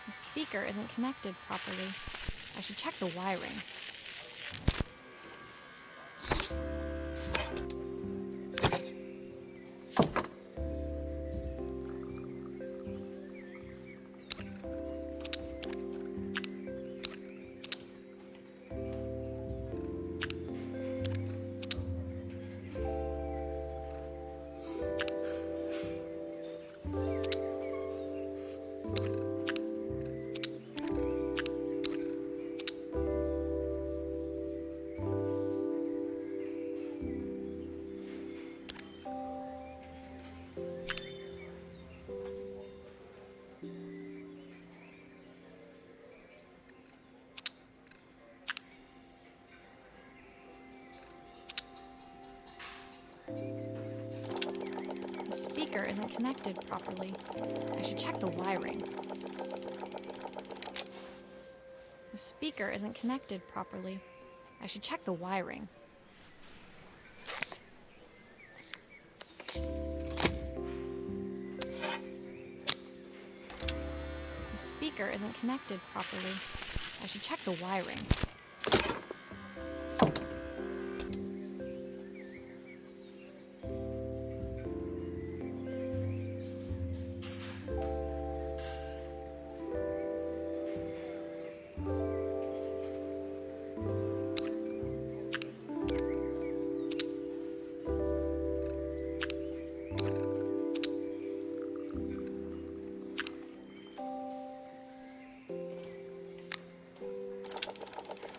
The speaker isn't connected properly. I should check the wiring. The speaker isn't connected properly. I should check the wiring. The speaker isn't connected properly. I should check the wiring. The speaker isn't connected properly. I should check the wiring.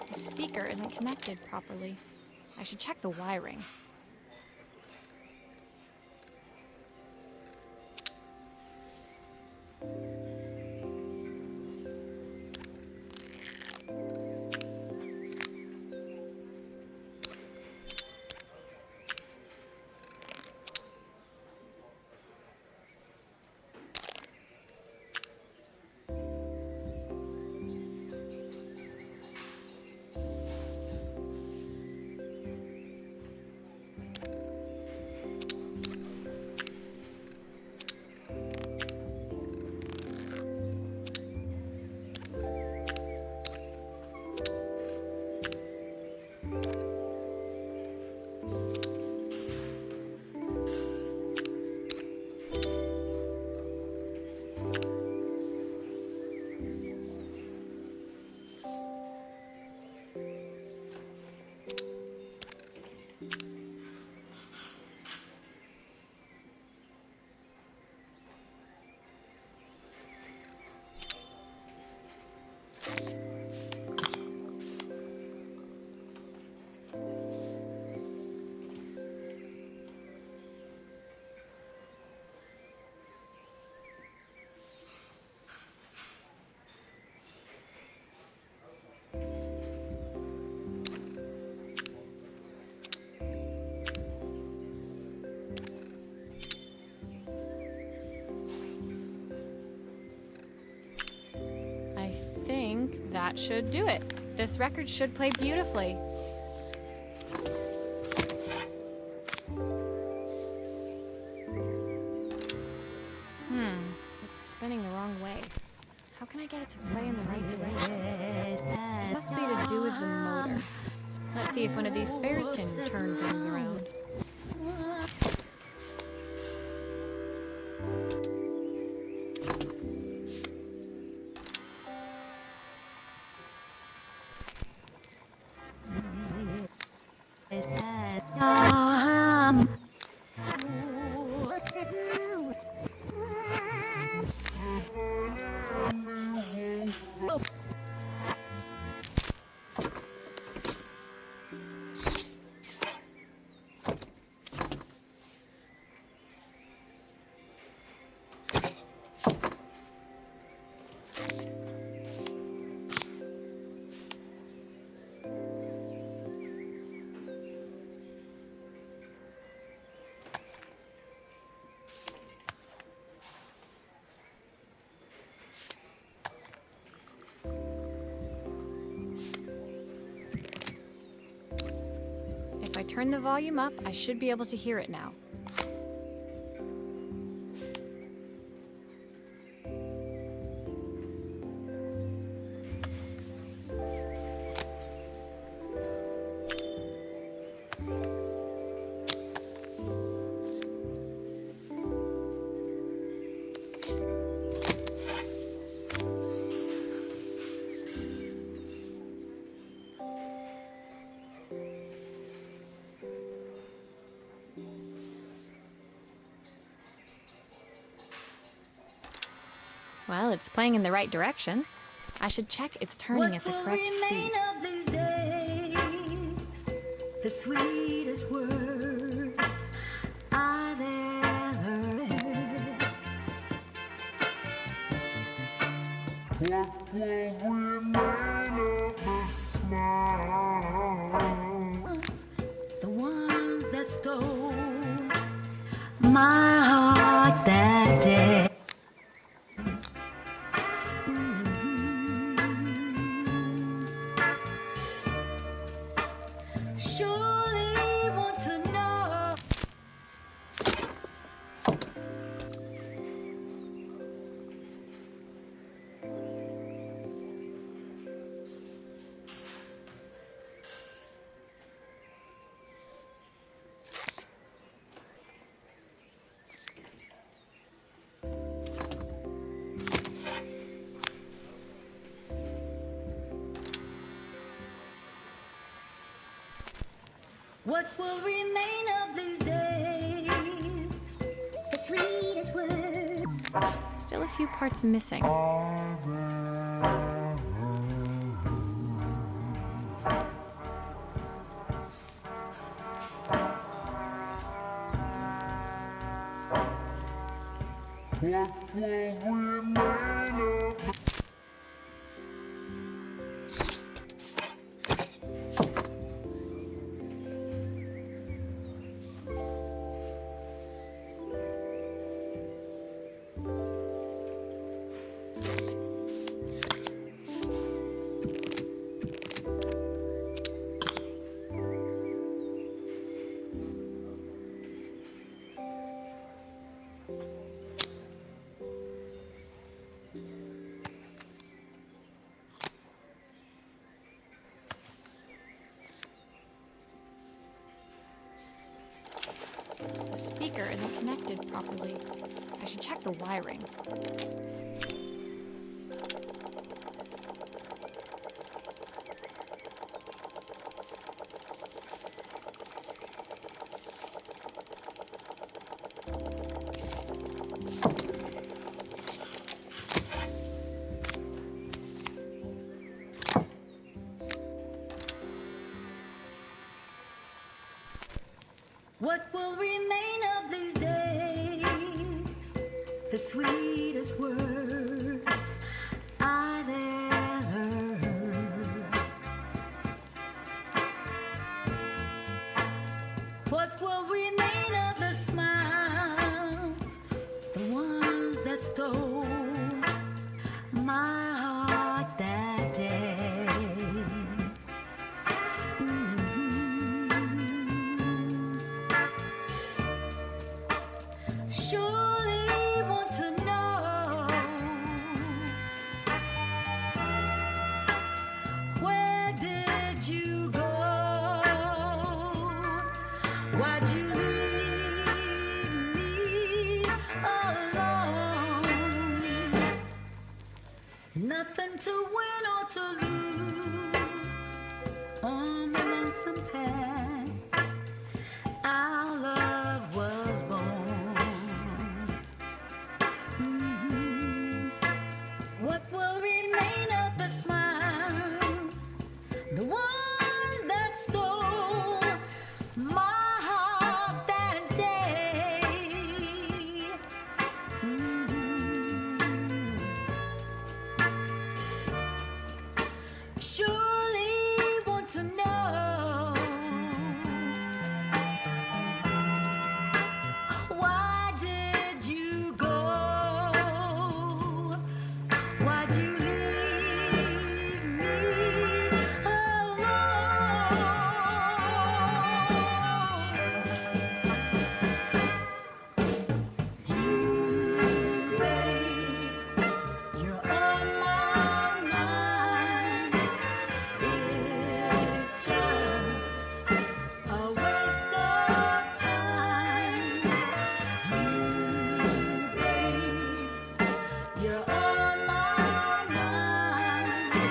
The speaker isn't connected properly. I should check the wiring. I think that should do it. This record should play beautifully. It's spinning the wrong way. How can I get it to play in the right direction? It must be to do with the motor. Let's see if one of these spares can turn things around. If I turn the volume up, I should be able to hear it now. Well, it's playing in the right direction. I should check it's turning at the correct speed. Of these days, the sweetest words I've ever heard. What will remain of the smiles? The ones that stole my heart that day. Surely want to know. What will remain of these days? The sweetest words. Still a few parts missing. What will remain of the The speaker isn't connected properly. I should check the wiring. What will remain of these days? The sweetest words I've ever heard. What will remain of the smiles, the ones that stole my heart that day? Surely want to know, where did you go? Why'd you leave me alone? Nothing to win or to lose on the lonesome path. Our love was born. What will remain of the smiles, the ones that stole my heart that day? Surely want to know, why did you go? Why'd you leave me alone? You, babe, you're on my mind. It's just a waste of time. You, babe, you're on my mind.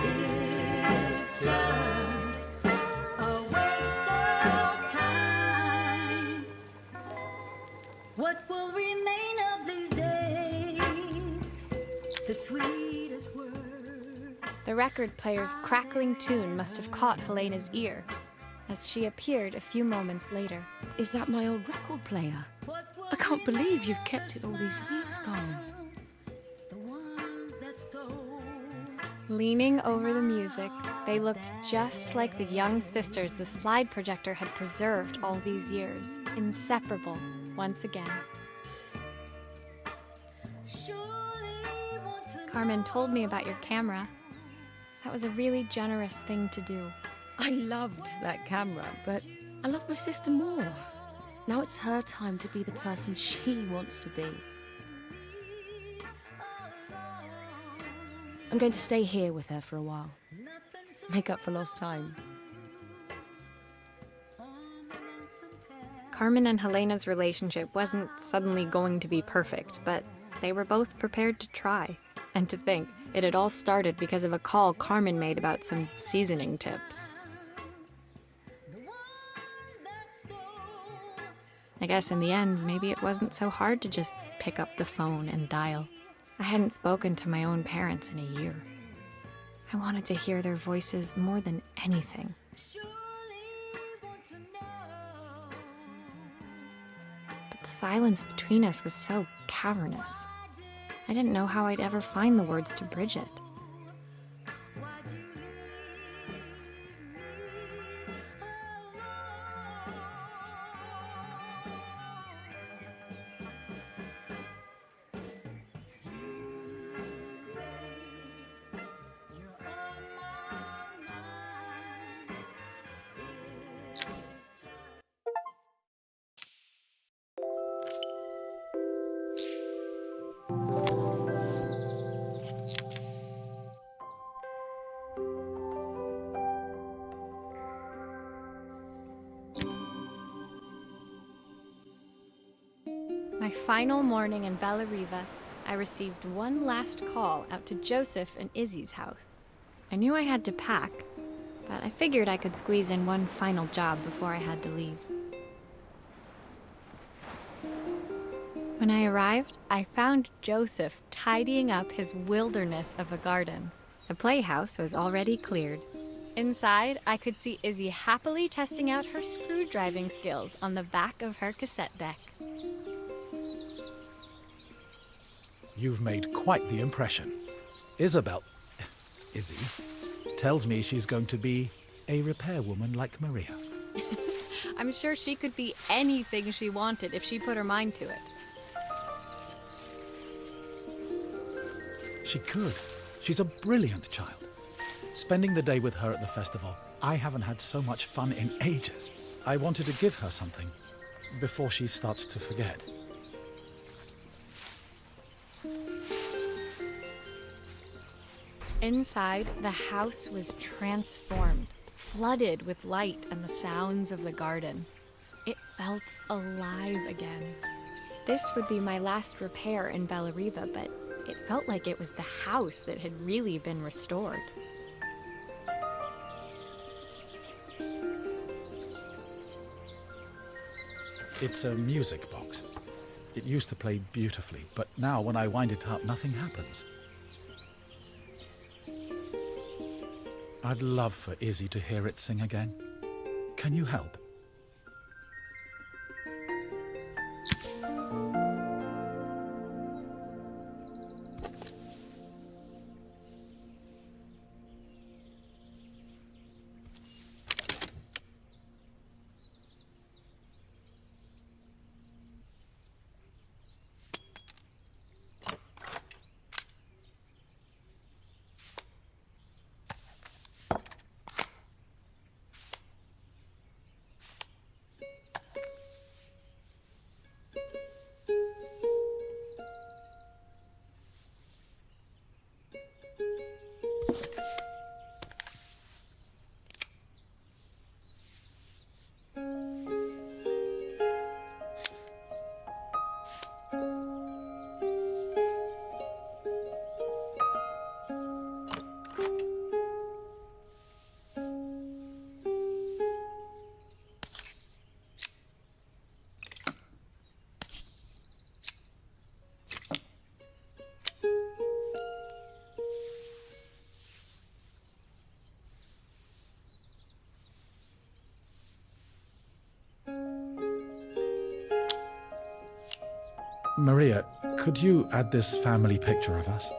It's just a waste of time. What will remain of these days? The sweetest words. The record player's crackling tune must have caught Helena's ear, as she appeared a few moments later. Is that my old record player? I can't believe you've kept it all these years, Carmen. The ones that stole. Leaning over the music, they looked just like the young sisters the slide projector had preserved all these years, inseparable once again. Surely want to Carmen told me about your camera. That was a really generous thing to do. I loved that camera, but I love my sister more. Now it's her time to be the person she wants to be. I'm going to stay here with her for a while. Make up for lost time. Carmen and Helena's relationship wasn't suddenly going to be perfect, but they were both prepared to try. And to think, it had all started because of a call Carmen made about some seasoning tips. I guess in the end, maybe it wasn't so hard to just pick up the phone and dial. I hadn't spoken to my own parents in a year. I wanted to hear their voices more than anything. But the silence between us was so cavernous. I didn't know how I'd ever find the words to bridge it. My final morning in Bellariva, I received one last call out to Joseph and Izzy's house. I knew I had to pack, but I figured I could squeeze in one final job before I had to leave. When I arrived, I found Joseph tidying up his wilderness of a garden. The playhouse was already cleared. Inside, I could see Izzy happily testing out her screw-driving skills on the back of her cassette deck. You've made quite the impression. Izzy, tells me she's going to be a repairwoman like Maria. I'm sure she could be anything she wanted if she put her mind to it. She could. She's a brilliant child. Spending the day with her at the festival, I haven't had so much fun in ages. I wanted to give her something before she starts to forget. Inside, the house was transformed, flooded with light and the sounds of the garden. It felt alive again. This would be my last repair in Bellariva, but it felt like it was the house that had really been restored. It's a music box. It used to play beautifully, but now when I wind it up, nothing happens. I'd love for Izzy to hear it sing again. Can you help? Maria, could you add this family picture of us?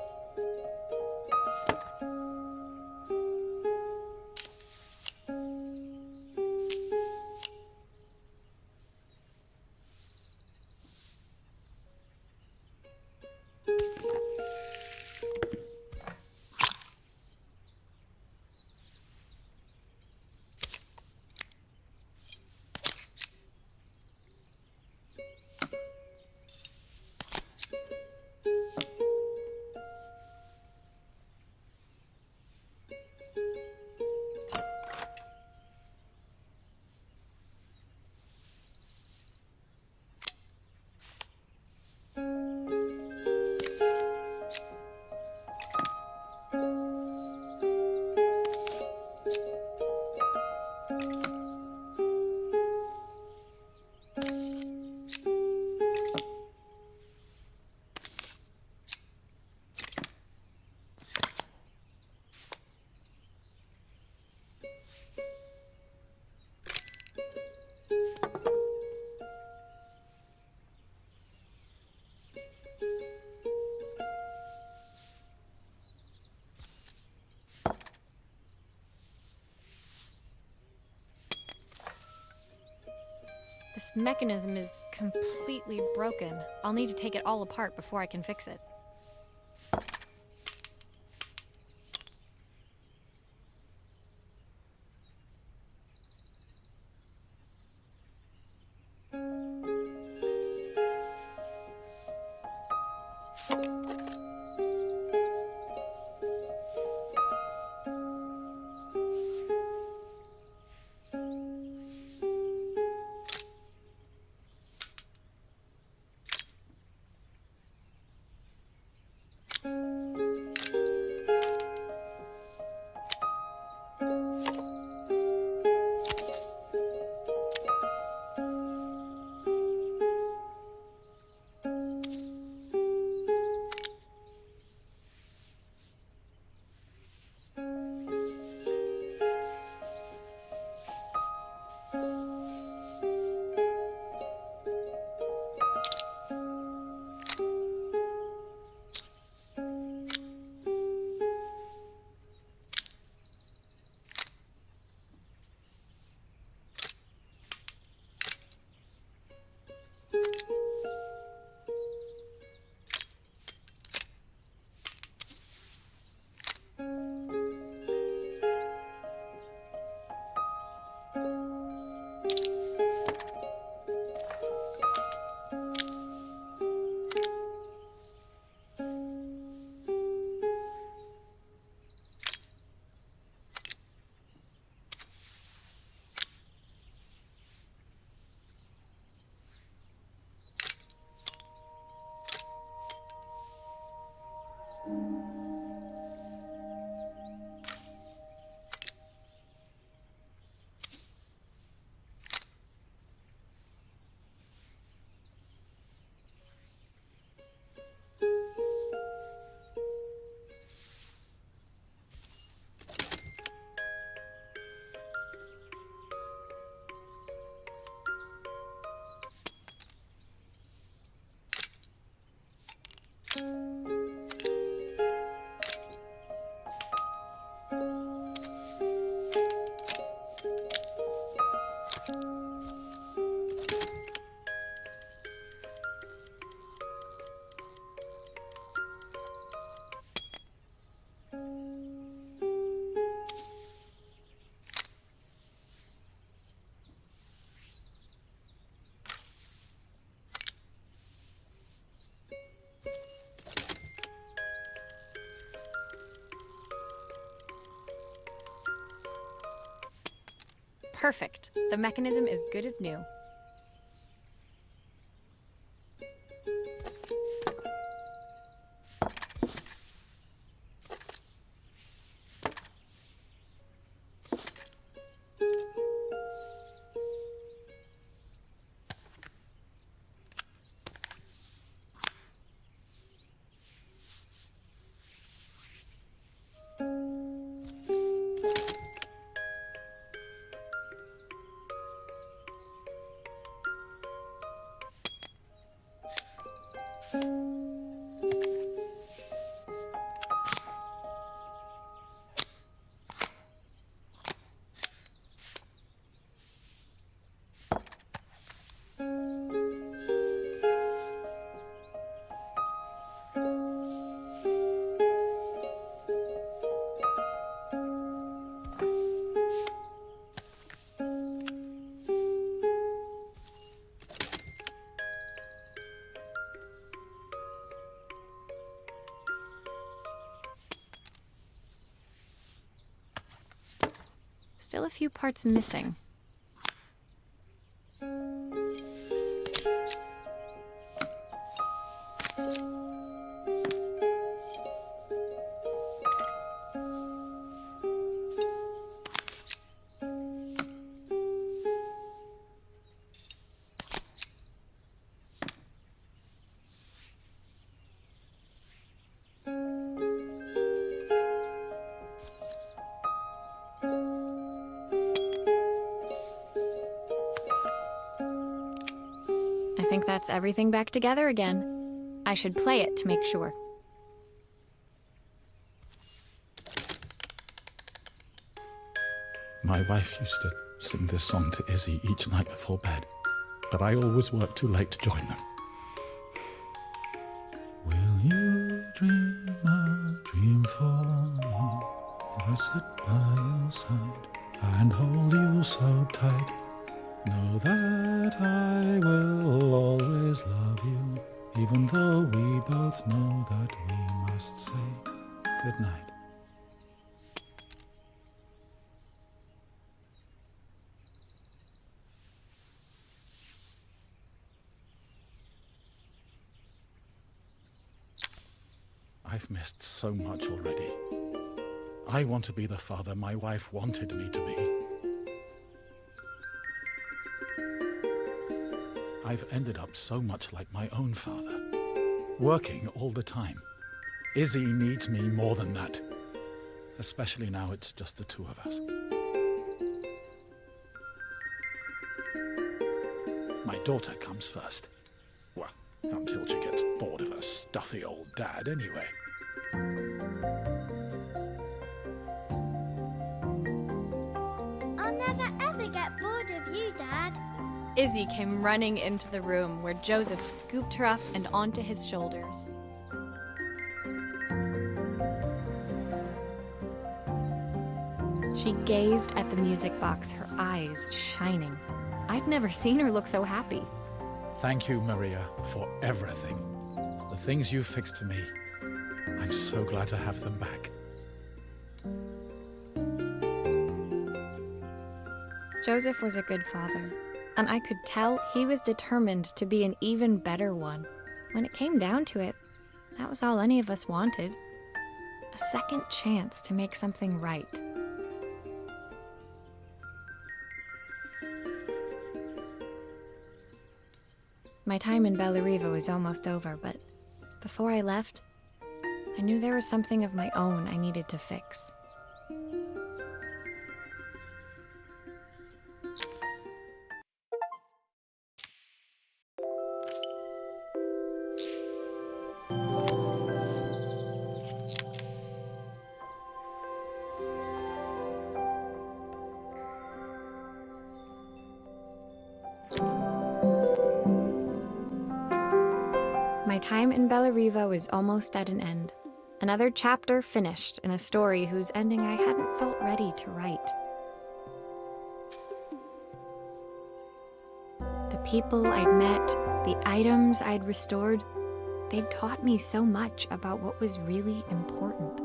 This mechanism is completely broken. I'll need to take it all apart before I can fix it. Perfect. The mechanism is good as new. Still a few parts missing. I think that's everything back together again. I should play it to make sure. My wife used to sing this song to Izzy each night before bed. but I always work too late to join them. Will you dream a dream for me if I sit by your side and hold you so tight? Know that I will always love you, even though we both know that we must say goodnight. I've missed so much already. I want to be the father my wife wanted me to be. I've ended up so much like my own father, working all the time. Izzy needs me more than that, especially now it's just the two of us. My daughter comes first. Well, until she gets bored of her stuffy old dad anyway. I'll never ever get bored of you, Dad. Izzy came running into the room where Joseph scooped her up and onto his shoulders. She gazed at the music box, her eyes shining. I'd never seen her look so happy. Thank you, Maria, for everything. The things you fixed for me. I'm so glad to have them back. Joseph was a good father, and I could tell he was determined to be an even better one. When it came down to it, that was all any of us wanted. A second chance to make something right. My time in Bellariva was almost over, but before I left, I knew there was something of my own I needed to fix. My time in Bellariva was almost at an end. Another chapter finished in a story whose ending I hadn't felt ready to write. The people I'd met, the items I'd restored, they'd taught me so much about what was really important.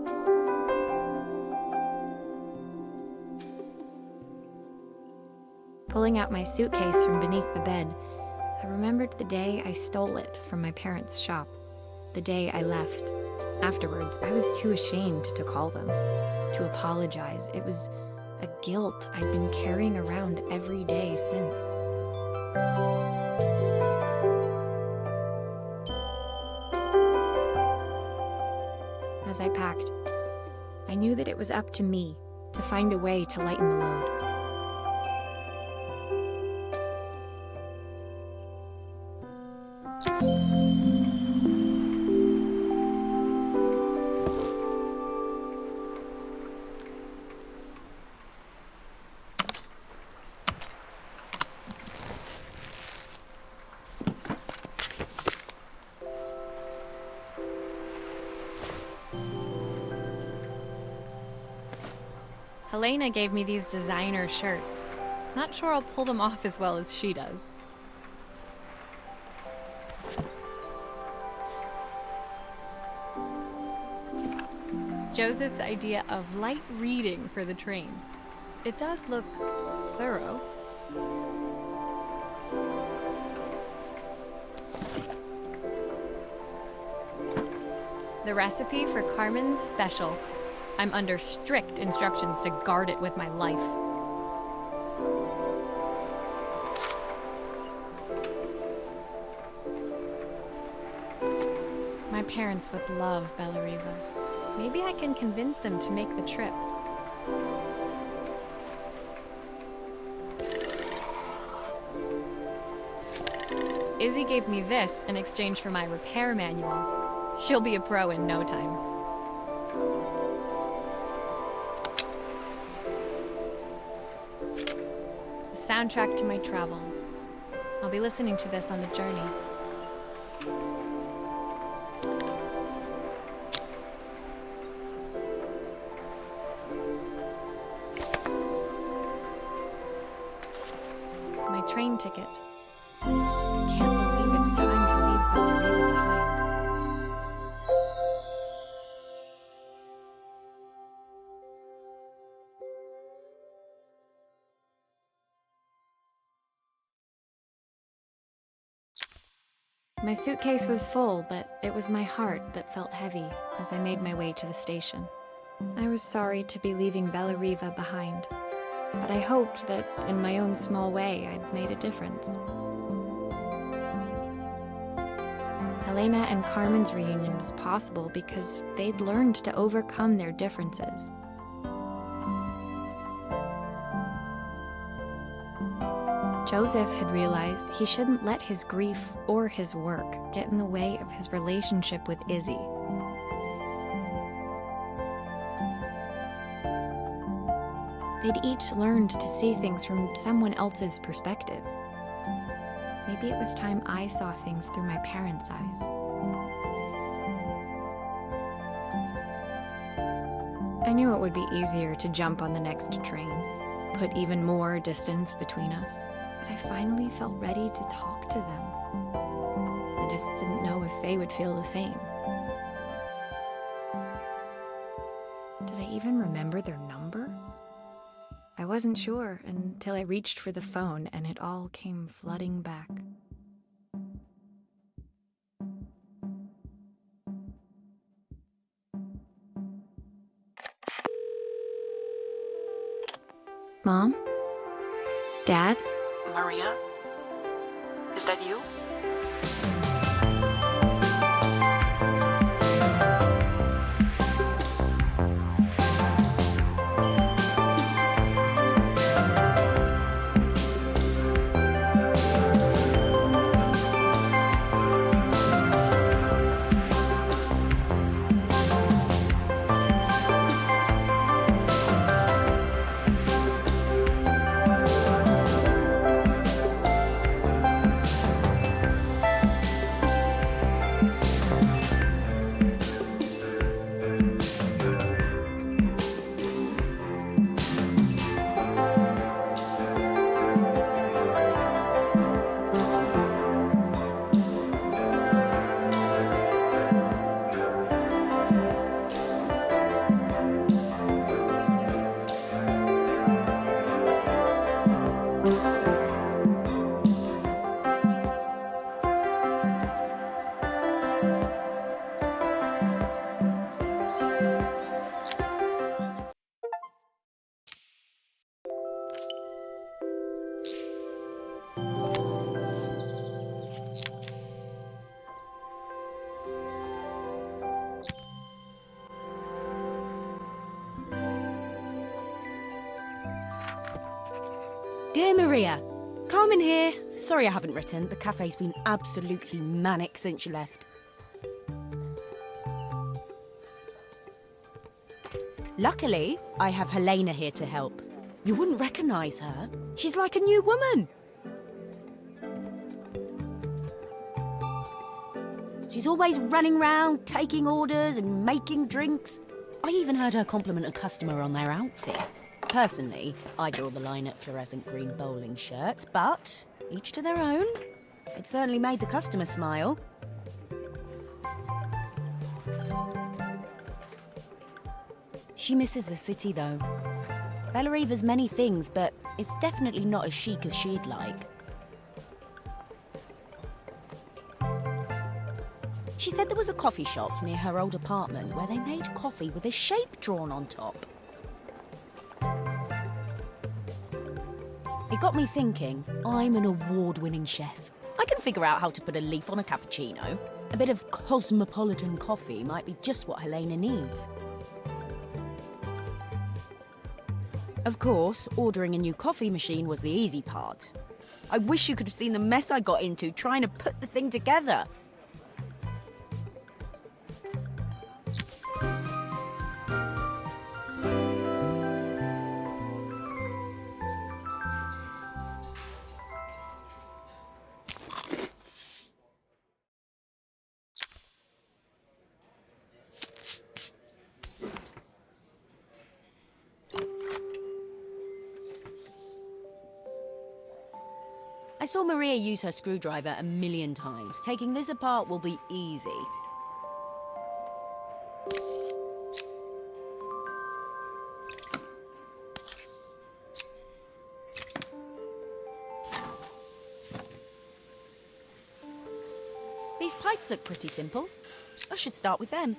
Pulling out my suitcase from beneath the bed, I remembered the day I stole it from my parents' shop, the day I left. Afterwards, I was too ashamed to call them, to apologize. It was a guilt I'd been carrying around every day since. As I packed, I knew that it was up to me to find a way to lighten the load. Helena gave me these designer shirts. Not sure I'll pull them off as well as she does. Joseph's idea of light reading for the train. It does look thorough. The recipe for Carmen's special. I'm under strict instructions to guard it with my life. My parents would love Bellariva. Maybe I can convince them to make the trip. Izzy gave me this in exchange for my repair manual. She'll be a pro in no time. The soundtrack to my travels. I'll be listening to this on the journey. My train ticket. I can't believe it's time to leave Belleriva behind. My suitcase was full, but it was my heart that felt heavy as I made my way to the station. I was sorry to be leaving Belleriva behind, but I hoped that, in my own small way, I'd made a difference. Helena and Carmen's reunion was possible because they'd learned to overcome their differences. Joseph had realized he shouldn't let his grief or his work get in the way of his relationship with Izzy. They'd each learned to see things from someone else's perspective. Maybe it was time I saw things through my parents' eyes. I knew it would be easier to jump on the next train, put even more distance between us. I finally felt ready to talk to them. I just didn't know if they would feel the same. Did I even remember their number? I wasn't sure until I reached for the phone and it all came flooding back. Mom? Dad? Maria? Is that you? Dear Maria, Carmen here. Sorry I haven't written. The cafe's been absolutely manic since you left. Luckily, I have Helena here to help. You wouldn't recognise her. She's like a new woman. She's always running round, taking orders and making drinks. I even heard her compliment a customer on their outfit. Personally, I draw the line at fluorescent green bowling shirts, but each to their own. It certainly made the customer smile. She misses the city, though. Belleriva's many things, but it's definitely not as chic as she'd like. She said there was a coffee shop near her old apartment where they made coffee with a shape drawn on top. It got me thinking, I'm an award-winning chef. I can figure out how to put a leaf on a cappuccino. A bit of cosmopolitan coffee might be just what Helena needs. Of course, ordering a new coffee machine was the easy part. I wish you could have seen the mess I got into trying to put the thing together. I saw Maria use her screwdriver a million times. Taking this apart will be easy. These pipes look pretty simple. I should start with them.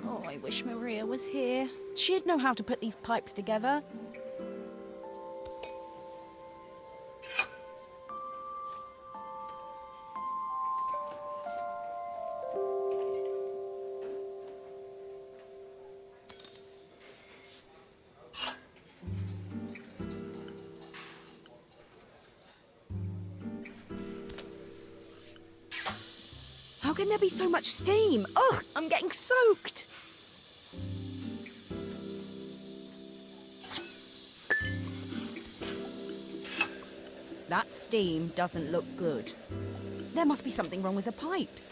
Oh, I wish Maria was here. She'd know how to put these pipes together. How can there be so much steam? Ugh, I'm getting soaked! That steam doesn't look good. There must be something wrong with the pipes.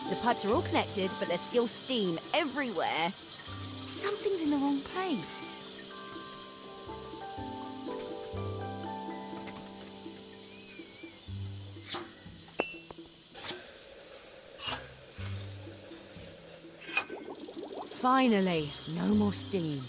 The pipes are all connected, but there's still steam everywhere. Something's in the wrong place. Finally, no more steam.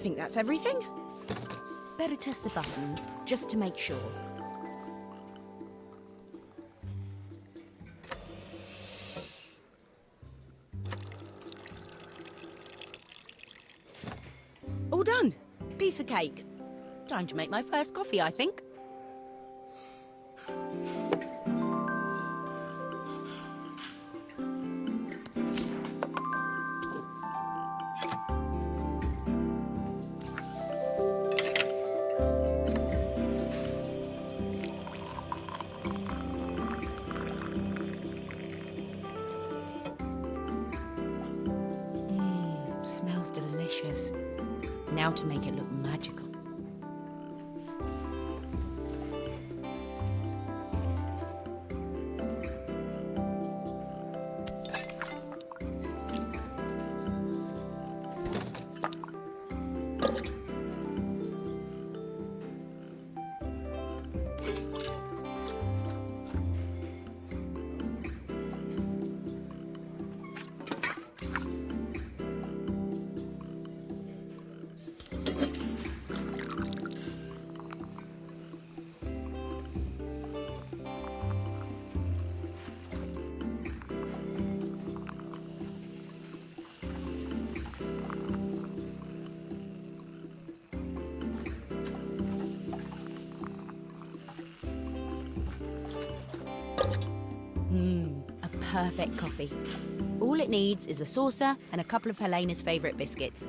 think that's everything. Better test the buttons, just to make sure. All done. Piece of cake. Time to make my first coffee, I think. Smells delicious. Now to make it look magical. A perfect coffee. All it needs is a saucer and a couple of Helena's favourite biscuits.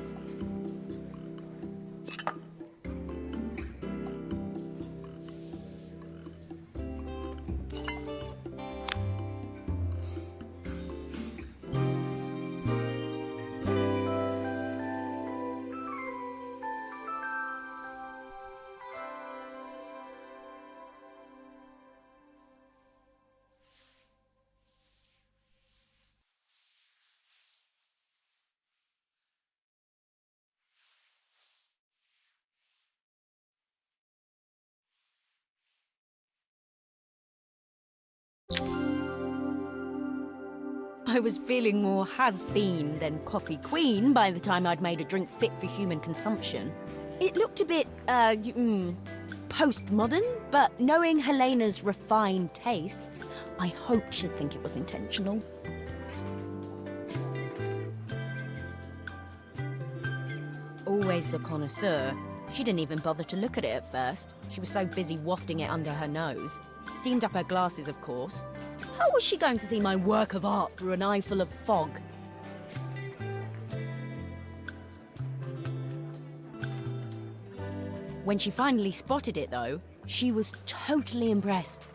I was feeling more has-been than coffee queen by the time I'd made a drink fit for human consumption. It looked a bit, postmodern, but knowing Helena's refined tastes, I hope she'd think it was intentional. Always the connoisseur, she didn't even bother to look at it at first. She was so busy wafting it under her nose. Steamed up her glasses, of course. How was she going to see my work of art through an eye full of fog? When she finally spotted it, though, she was totally impressed.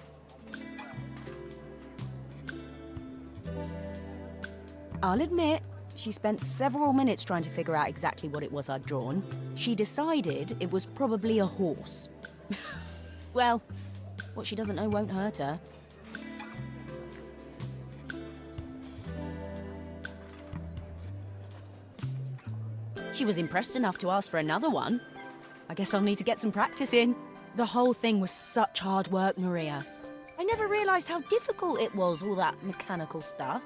I'll admit, she spent several minutes trying to figure out exactly what it was I'd drawn. She decided it was probably a horse. Well, what she doesn't know won't hurt her. She was impressed enough to ask for another one. I guess I'll need to get some practice in. The whole thing was such hard work, Maria. I never realised how difficult it was, all that mechanical stuff.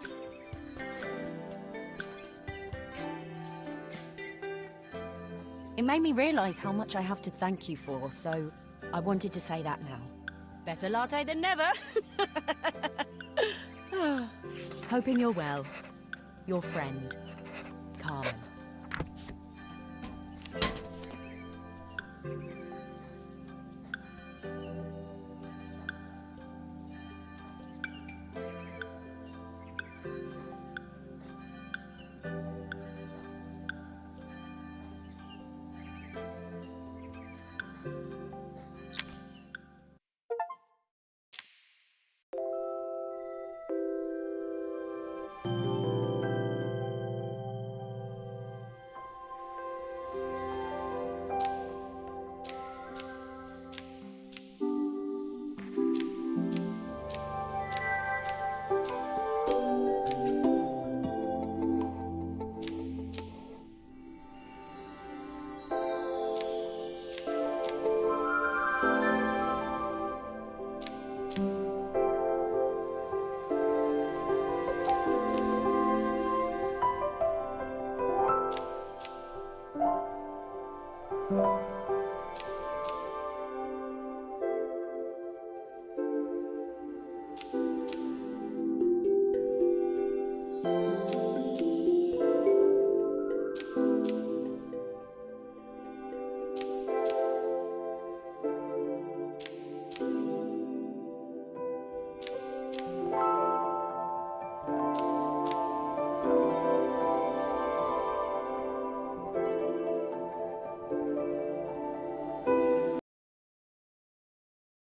It made me realise how much I have to thank you for, so I wanted to say that now. Better latte than never. Hoping you're well. Your friend, Carmen.